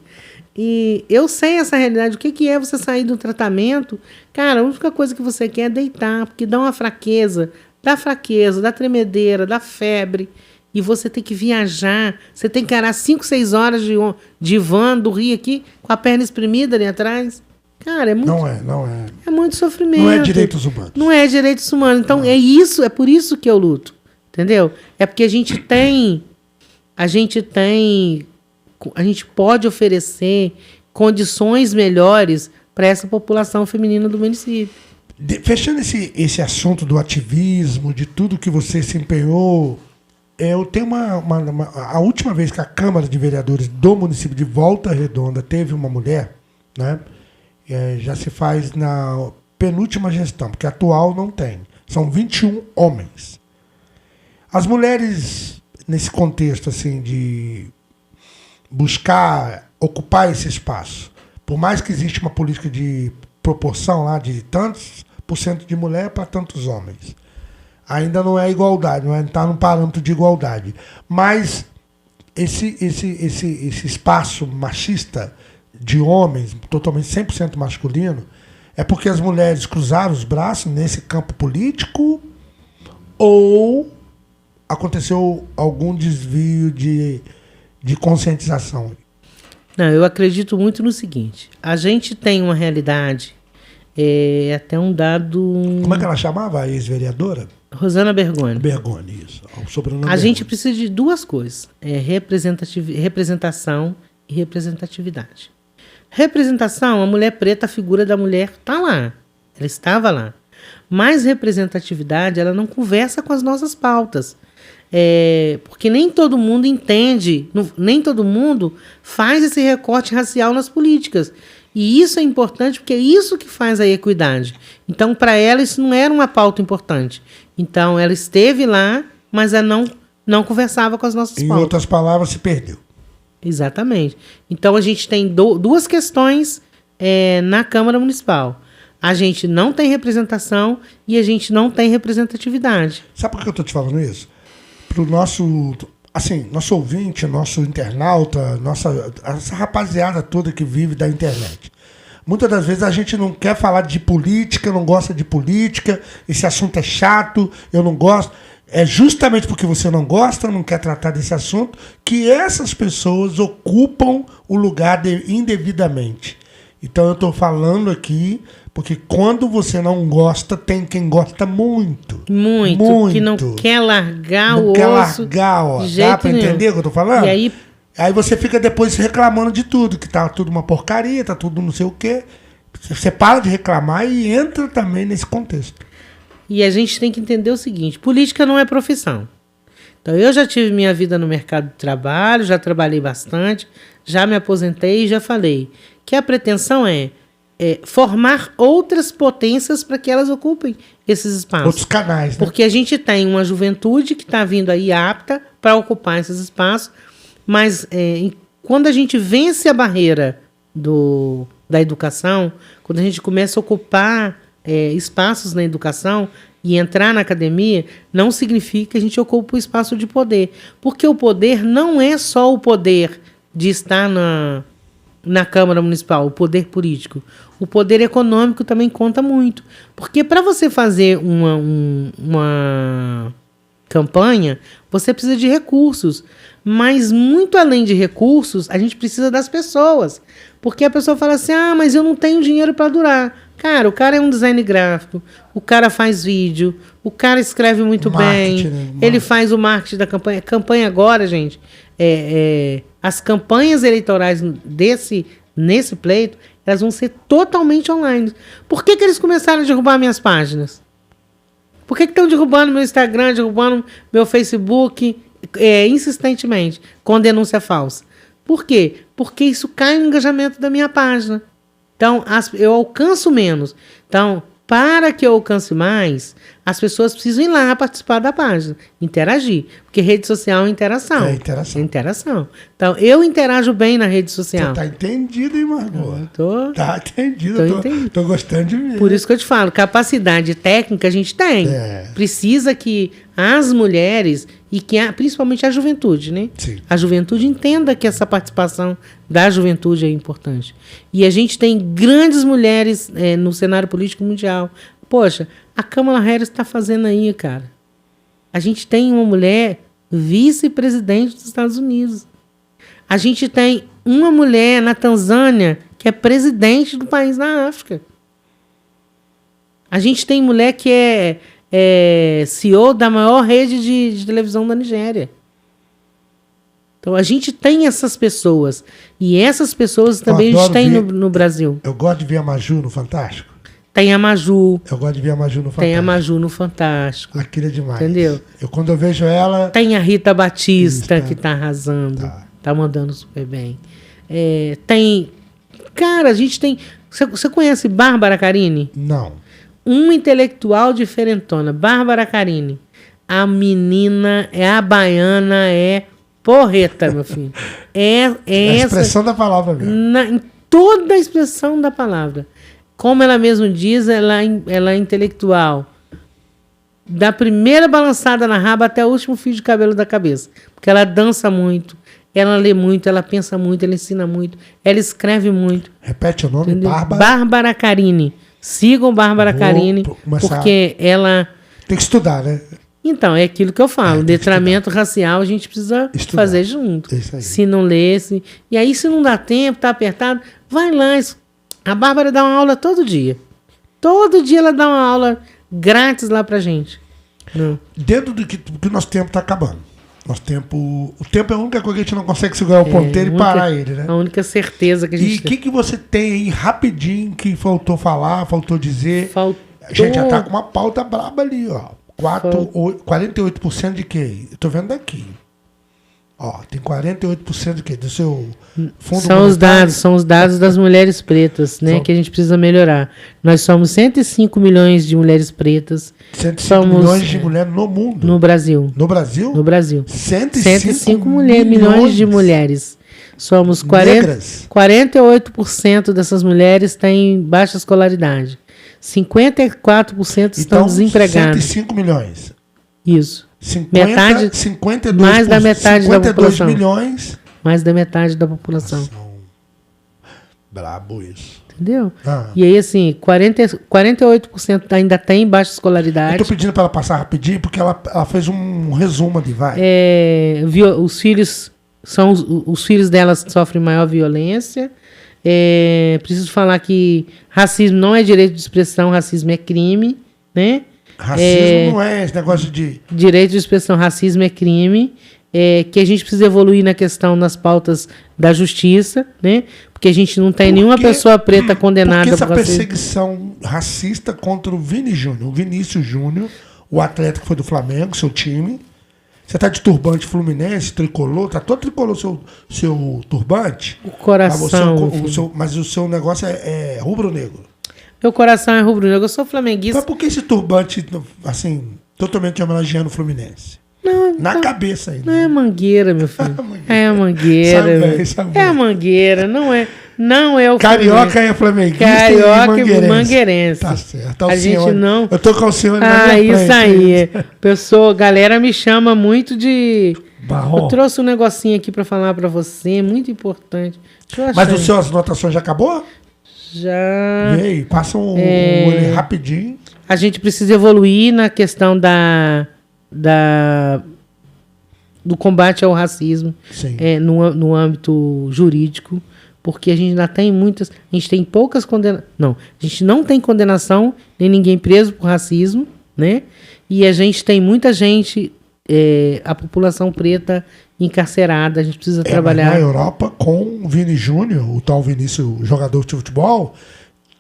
E eu sei essa realidade. O que é você sair do tratamento? Cara, a única coisa que você quer é deitar, porque dá uma fraqueza, dá tremedeira, dá febre. E você tem que viajar, você tem que arar 5, 6 horas de van do Rio aqui, com a perna espremida ali atrás. Cara, é muito... Não é. É muito sofrimento. Não é direitos humanos. Não é direitos humanos. Então, é por isso que eu luto. Entendeu? É porque a gente pode oferecer condições melhores para essa população feminina do município. Fechando esse assunto do ativismo, de tudo que você se empenhou, eu tenho a última vez que a Câmara de Vereadores do município de Volta Redonda teve uma mulher, né? Já se faz na penúltima gestão, porque a atual não tem. São 21 homens. As mulheres, nesse contexto assim, de buscar ocupar esse espaço, por mais que exista uma política de proporção lá de tantos por cento de mulher para tantos homens, ainda não é igualdade, não está num parâmetro de igualdade. Mas esse espaço machista de homens, totalmente 100% masculino, é porque as mulheres cruzaram os braços nesse campo político ou aconteceu algum desvio de conscientização? Não, eu acredito muito no seguinte. A gente tem uma realidade, até um dado... Como é que ela chamava, a ex-vereadora? Rosana Bergoni. Bergoni, isso. O sobrenome A Bergoni. gente precisa de duas coisas. Representação e representatividade. Representação, a mulher preta, a figura da mulher está lá. Ela estava lá. Mas representatividade, ela não conversa com as nossas pautas. Porque nem todo mundo entende, nem todo mundo faz esse recorte racial nas políticas. E isso é importante porque é isso que faz a equidade. Então, para ela, isso não era uma pauta importante. Então, ela esteve lá, mas ela não conversava com as nossas pautas. Em outras palavras, se perdeu. Exatamente. Então, a gente tem duas questões na Câmara Municipal. A gente não tem representação e a gente não tem representatividade. Sabe por que eu estou te falando isso? Para o nosso ouvinte, nosso internauta, essa rapaziada toda que vive da internet. Muitas das vezes a gente não quer falar de política, não gosta de política, esse assunto é chato, eu não gosto. É justamente porque você não gosta, não quer tratar desse assunto, que essas pessoas ocupam o lugar indevidamente. Então eu estou falando aqui, porque quando você não gosta, tem quem gosta muito. Muito. Que não quer largar o osso. Não quer largar, ó. Dá para entender o que eu estou falando? E aí você fica depois reclamando de tudo, que tá tudo uma porcaria, tá tudo não sei o quê. Você para de reclamar e entra também nesse contexto. E a gente tem que entender o seguinte, política não é profissão. Então eu já tive minha vida no mercado de trabalho, já trabalhei bastante, já me aposentei e já falei que a pretensão é formar outras potências para que elas ocupem esses espaços. Outros canais, né? Porque a gente tem uma juventude que está vindo aí apta para ocupar esses espaços, mas quando a gente vence a barreira da educação, quando a gente começa a ocupar espaços na educação e entrar na academia, não significa que a gente ocupa o espaço de poder. Porque o poder não é só o poder de estar na Câmara Municipal, o poder político. O poder econômico também conta muito. Porque para você fazer uma campanha, você precisa de recursos. Mas muito além de recursos, a gente precisa das pessoas. Porque a pessoa fala assim, mas eu não tenho dinheiro para durar. Cara, o cara é um design gráfico, o cara faz vídeo, o cara escreve muito bem, né? Ele faz o marketing da campanha. Campanha agora, gente, as campanhas eleitorais nesse pleito, elas vão ser totalmente online. Por que eles começaram a derrubar minhas páginas? Por que estão derrubando meu Instagram, derrubando meu Facebook insistentemente, com denúncia falsa? Por quê? Porque isso cai no engajamento da minha página. Então, eu alcanço menos. Então, Para que eu alcance mais, as pessoas precisam ir lá participar da página, interagir. Porque rede social é interação. É interação. É interação. Então, eu interajo bem na rede social. Tá entendido, hein, Margot? Tá entendido. Tô gostando de ver. Por isso que eu te falo, capacidade técnica a gente tem. Precisa que as mulheres e que principalmente a juventude, né? Sim. A juventude entenda que essa participação da juventude é importante. E a gente tem grandes mulheres no cenário político mundial. Poxa, a Kamala Harris está fazendo aí, cara. A gente tem uma mulher vice-presidente dos Estados Unidos. A gente tem uma mulher na Tanzânia que é presidente do país na África. A gente tem mulher que é CEO da maior rede de televisão da Nigéria. Então, a gente tem essas pessoas. E essas pessoas também a gente tem no Brasil. Eu gosto de ver a Maju no Fantástico. Tem a Maju. Eu gosto de ver a Maju no Fantástico. Tem a Maju no Fantástico. Aquilo é demais. Entendeu? Quando eu vejo ela... Tem a Rita Batista, que tá arrasando. Tá mandando super bem. Tem... Cara, a gente tem... Você conhece Bárbara Carini? Não. Uma intelectual diferentona. Bárbara Carini. A menina, a baiana porreta, meu filho. A expressão da palavra mesmo. Em toda a expressão da palavra. Como ela mesma diz, ela é intelectual. Da primeira balançada na raba até o último fio de cabelo da cabeça. Porque ela dança muito, ela lê muito, ela pensa muito, ela ensina muito, ela escreve muito. Repete o nome, entendeu? Bárbara. Bárbara Carini. Sigam Bárbara Carini, porque ela... Tem que estudar, né? Então, é aquilo que eu falo. Letramento racial a gente precisa fazer junto. Isso aí. Se não lesse. E aí, se não dá tempo, tá apertado, vai lá. A Bárbara dá uma aula todo dia. Todo dia ela dá uma aula grátis lá pra gente. Dentro do que o nosso tempo tá acabando. O tempo é a única coisa que a gente não consegue segurar o ponteiro e parar ele, né? A única certeza que a gente tem. E o que você tem aí rapidinho que faltou falar, faltou dizer? A gente já tá com uma pauta braba ali, ó. 48% de quê? Eu tô vendo daqui. Ó, tem 48% de quê? Do seu fundo são os dados das mulheres pretas, né? Que a gente precisa melhorar. Nós somos 105 milhões de mulheres pretas. 105 milhões de mulheres no mundo? No Brasil. No Brasil? No Brasil. 105 milhões de mulheres. Somos 48% dessas mulheres têm baixa escolaridade. 54% estão desempregados. 105 milhões. Isso. 52, mais da metade da população. Milhões. Mais da metade da população. Brabo isso. Entendeu? E aí, assim, 48% ainda tem baixa escolaridade. Eu tô pedindo para ela passar rapidinho, porque ela fez um resumo ali, vai. Os filhos delas sofrem maior violência. Preciso falar que racismo não é direito de expressão, racismo é crime, né? Racismo não é esse negócio de... Direito de expressão, racismo é crime. Que a gente precisa evoluir na questão das pautas da justiça, né? Porque a gente não tem nenhuma pessoa preta condenada por perseguição racista contra o Vinícius Júnior, o atleta que foi do Flamengo, seu time. Você tá de turbante fluminense, tricolor, tá todo tricolor seu turbante? O coração. Mas o seu negócio é rubro-negro. Meu coração é rubro-negro, eu sou flamenguista. Mas por que esse turbante, assim, totalmente homenageando o Fluminense? Na cabeça aí. Não é Mangueira, meu filho. É a Mangueira. Sabe. É a Mangueira, não é o Carioca é flamenguista. Carioca e mangueirense. Tá certo. A gente não... Eu tô com o senhor na minha isso aí. Galera me chama muito de... Barro. Eu trouxe um negocinho aqui pra falar pra você, muito importante. Mas as suas anotações já acabou? Já. E aí, passa um olho rapidinho. A gente precisa evoluir na questão do combate ao racismo no âmbito jurídico, porque a gente ainda tem muitas... A gente tem poucas condenações... Não, a gente não tem condenação, nem ninguém preso por racismo, né? E a gente tem muita gente, a população preta encarcerada, a gente precisa trabalhar... Na Europa, com o Vini Júnior, o tal Vinícius, jogador de futebol,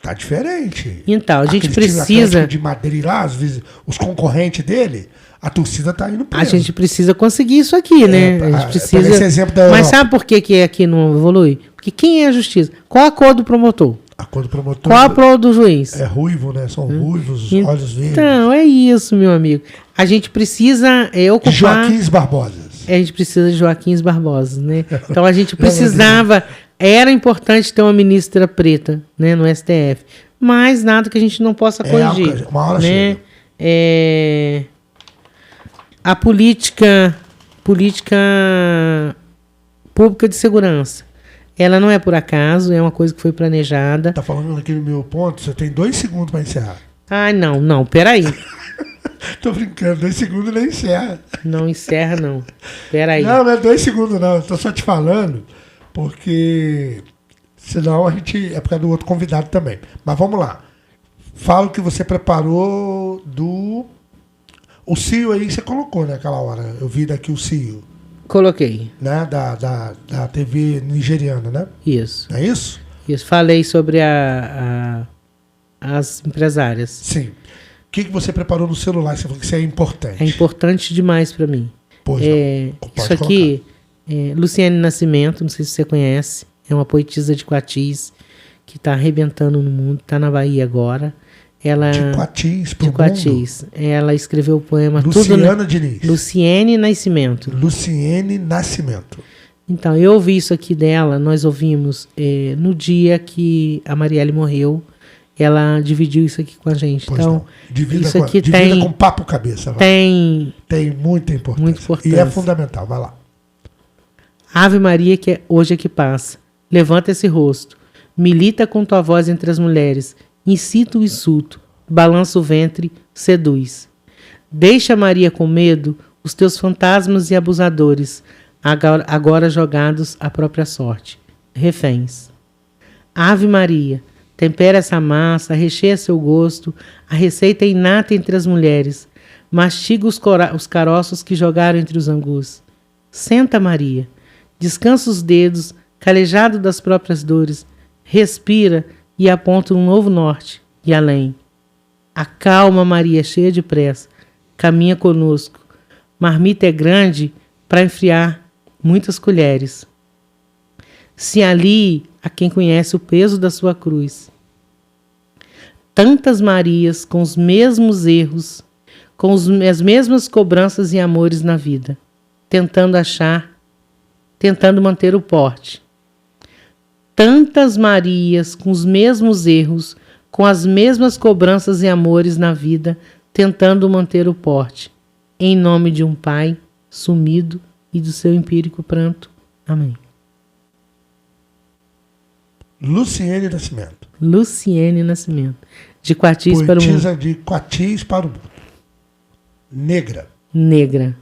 tá diferente. Então, a gente precisa... de Madeira lá, os concorrentes dele, a torcida tá indo preso. A gente precisa conseguir isso aqui, né? A gente precisa... Esse exemplo da Europa. Mas sabe por que aqui não evolui? Porque quem é a justiça? Qual a cor do promotor? A cor do promotor Qual a prova do juiz? é ruivo, né? São ruivos, olhos verdes. Então, é isso, meu amigo. A gente precisa ocupar... Joaquim Barbosas. A gente precisa de Joaquim Barbosa, né? Então a gente precisava... Era importante ter uma ministra preta, né, no STF. Mas nada que a gente não possa corrigir. Uma hora né? chega. A política pública de segurança, ela não é por acaso, é uma coisa que foi planejada. Tá falando aqui no meu ponto, você tem 2 segundos para encerrar. Ah, não, peraí. Tô brincando, 2 segundos nem encerra. Não encerra, não. Peraí. Não é 2 segundos, não. Eu tô só te falando, porque senão a gente. É por causa do outro convidado também. Mas vamos lá. Fala o que você preparou do. O CIO aí você colocou naquela hora. Eu vi daqui o CIO. Coloquei. Né? Da TV nigeriana, né? Isso. É isso? Isso. Falei sobre as empresárias. Sim. O que você preparou no celular? Você falou que isso é importante. É importante demais para mim. Pois Isso aqui, Luciane Nascimento, não sei se você conhece, é uma poetisa de Coatis que está arrebentando no mundo, está na Bahia agora. Ela, de Coatis pro de Coatis. mundo? Ela escreveu o poema Luciana Diniz. Luciene Nascimento. Luciene Nascimento. Então, eu ouvi isso aqui dela, nós ouvimos no dia que a Marielle morreu. Ela dividiu isso aqui com a gente. Pois então, não. Divida isso aqui tem com papo cabeça. Vai. Tem muita importância. muita importância. E é fundamental. Vai lá. Ave Maria, que hoje é que passa. Levanta esse rosto. Milita com tua voz entre as mulheres. Incita o insulto. Balança o ventre. Seduz. Deixa, Maria, com medo, os teus fantasmas e abusadores, agora jogados à própria sorte. Reféns. Ave Maria, tempera essa massa, recheia seu gosto, a receita é inata entre as mulheres. Mastiga os caroços que jogaram entre os angus. Senta, Maria. Descansa os dedos, calejado das próprias dores. Respira e aponta um novo norte e além. Acalma, Maria, cheia de pressa. Caminha conosco. Marmita é grande para enfriar muitas colheres. Se alie a quem conhece o peso da sua cruz. Tantas Marias com os mesmos erros, com as mesmas cobranças e amores na vida, tentando manter o porte. Tantas Marias com os mesmos erros, com as mesmas cobranças e amores na vida, tentando manter o porte. Em nome de um Pai sumido e do seu empírico pranto. Amém. Luciene Nascimento. Luciene Nascimento. De Coatis para o mundo. Poetisa de Coatis para o mundo. Negra. Negra.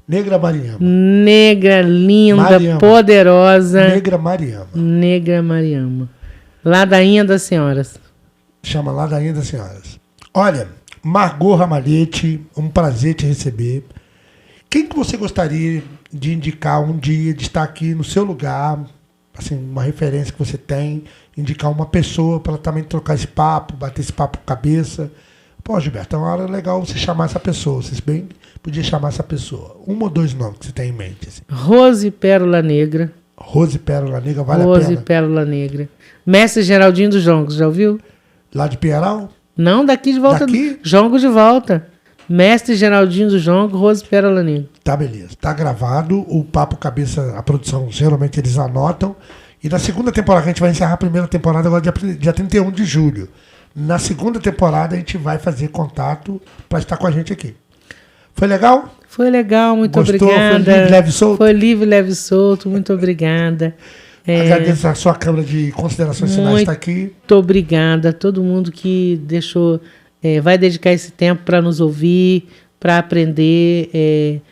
Negra Mariama. Negra, linda, Mariama. poderosa. Negra Mariama. Negra Mariama. Ladainha das senhoras. Chama Ladainha das senhoras. Olha, Margot Ramalhete, um prazer te receber. Quem que você gostaria de indicar um dia, de estar aqui no seu lugar, assim, uma referência que você tem, indicar uma pessoa para também trocar esse papo, bater esse papo com cabeça? Pô, Gilberto, é uma hora legal você chamar essa pessoa. Vocês bem podiam chamar essa pessoa. 1 ou 2 nomes que você tem em mente. Assim. Rose Pérola Negra. Rose Pérola Negra, vale a Rose pena. Pérola Negra. Mestre Geraldinho dos Jongos, já ouviu? Lá de Pieral? Não, daqui de volta. Daqui? Jongo de volta. Mestre Geraldinho do Jongo, Rose Pérola Negra. Tá, beleza. Tá gravado. O Papo Cabeça, a produção, geralmente eles anotam. E na segunda temporada, a gente vai encerrar a primeira temporada agora dia 31 de julho. Na segunda temporada, a gente vai fazer contato para estar com a gente aqui. Foi legal? Foi legal, muito Gostou? obrigada. Foi livre, leve e solto? Foi livre, leve e solto, muito obrigada. Agradeço a sua Câmara de Considerações Finais estar aqui. Muito obrigada a todo mundo que deixou, vai dedicar esse tempo para nos ouvir, para aprender.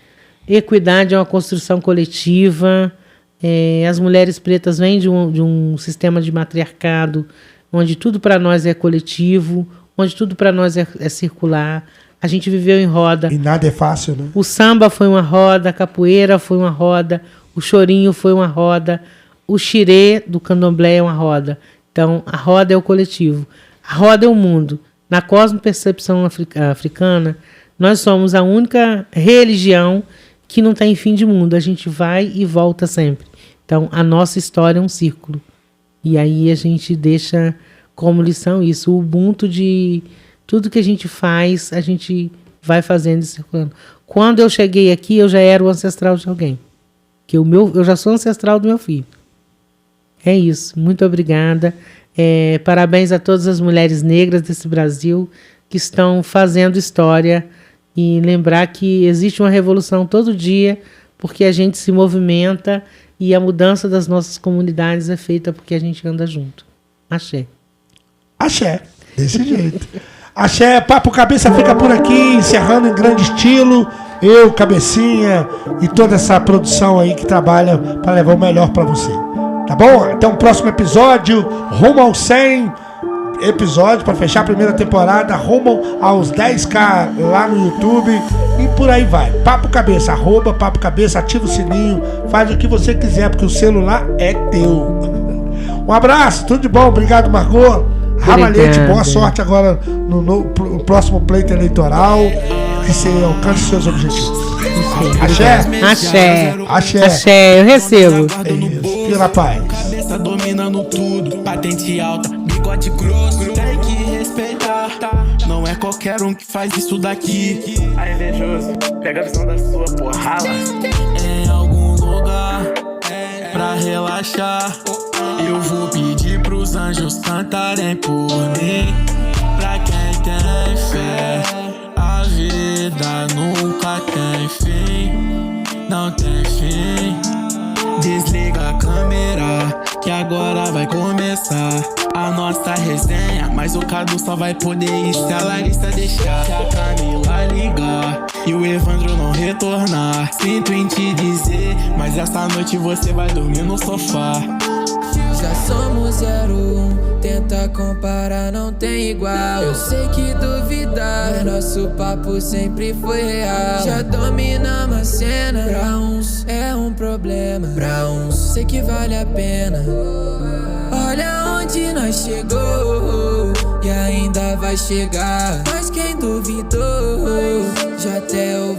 Equidade é uma construção coletiva. As mulheres pretas vêm de um sistema de matriarcado, onde tudo para nós é coletivo, onde tudo para nós é circular. A gente viveu em roda. E nada é fácil, né? O samba foi uma roda, a capoeira foi uma roda, o chorinho foi uma roda, o xirê do candomblé é uma roda. Então, a roda é o coletivo. A roda é o mundo. Na cosmopercepção africana, nós somos a única religião que não tem fim de mundo. A gente vai e volta sempre. Então, a nossa história é um círculo. E aí a gente deixa como lição isso, o Ubuntu de tudo que a gente faz, a gente vai fazendo e circulando. Quando eu cheguei aqui, eu já era o ancestral de alguém. Que eu já sou ancestral do meu filho. É isso. Muito obrigada. Parabéns a todas as mulheres negras desse Brasil que estão fazendo história. E lembrar que existe uma revolução todo dia, porque a gente se movimenta e a mudança das nossas comunidades é feita porque a gente anda junto. Axé. Axé, desse jeito. Axé, Papo Cabeça fica por aqui, encerrando em grande estilo. Eu, Cabecinha e toda essa produção aí que trabalha para levar o melhor para você. Tá bom? Até um próximo episódio, rumo aos 100 episódios para fechar a primeira temporada, rumo aos 10k lá no YouTube e por aí vai. Papo Cabeça, @ Papo Cabeça, ativa o sininho, faz o que você quiser, porque o celular é teu. Um abraço, tudo de bom, obrigado, Margot. Ramalhete, boa sorte agora no próximo pleito eleitoral, que você alcance seus objetivos. Axé? Axé. Axé. Axé, eu recebo. É isso. Fica na paz. Cabeça dominando tudo, patente alta, bigode grosso, tem que respeitar. Não é qualquer um que faz isso daqui. Aí, invejoso, pega a visão da sua, porra, rala. Em algum lugar, pra relaxar, eu vou pedir pros anjos cantarem por mim. Pra quem tem fé, a vida nunca tem fim. Não tem fim. Desliga a câmera, que agora vai começar a nossa resenha. Mas o Cadu só vai poder ir se a Larissa deixar, se a Camila ligar e o Evandro não retornar. Sinto em te dizer, mas essa noite você vai dormir no sofá. Já somos 01, tenta comparar, não tem igual. Eu sei que duvidar, nosso papo sempre foi real. Já dominamos a cena, pra uns é um problema, pra uns sei que vale a pena. Olha onde nós chegou e ainda vai chegar. Mas quem duvidou já até ouviu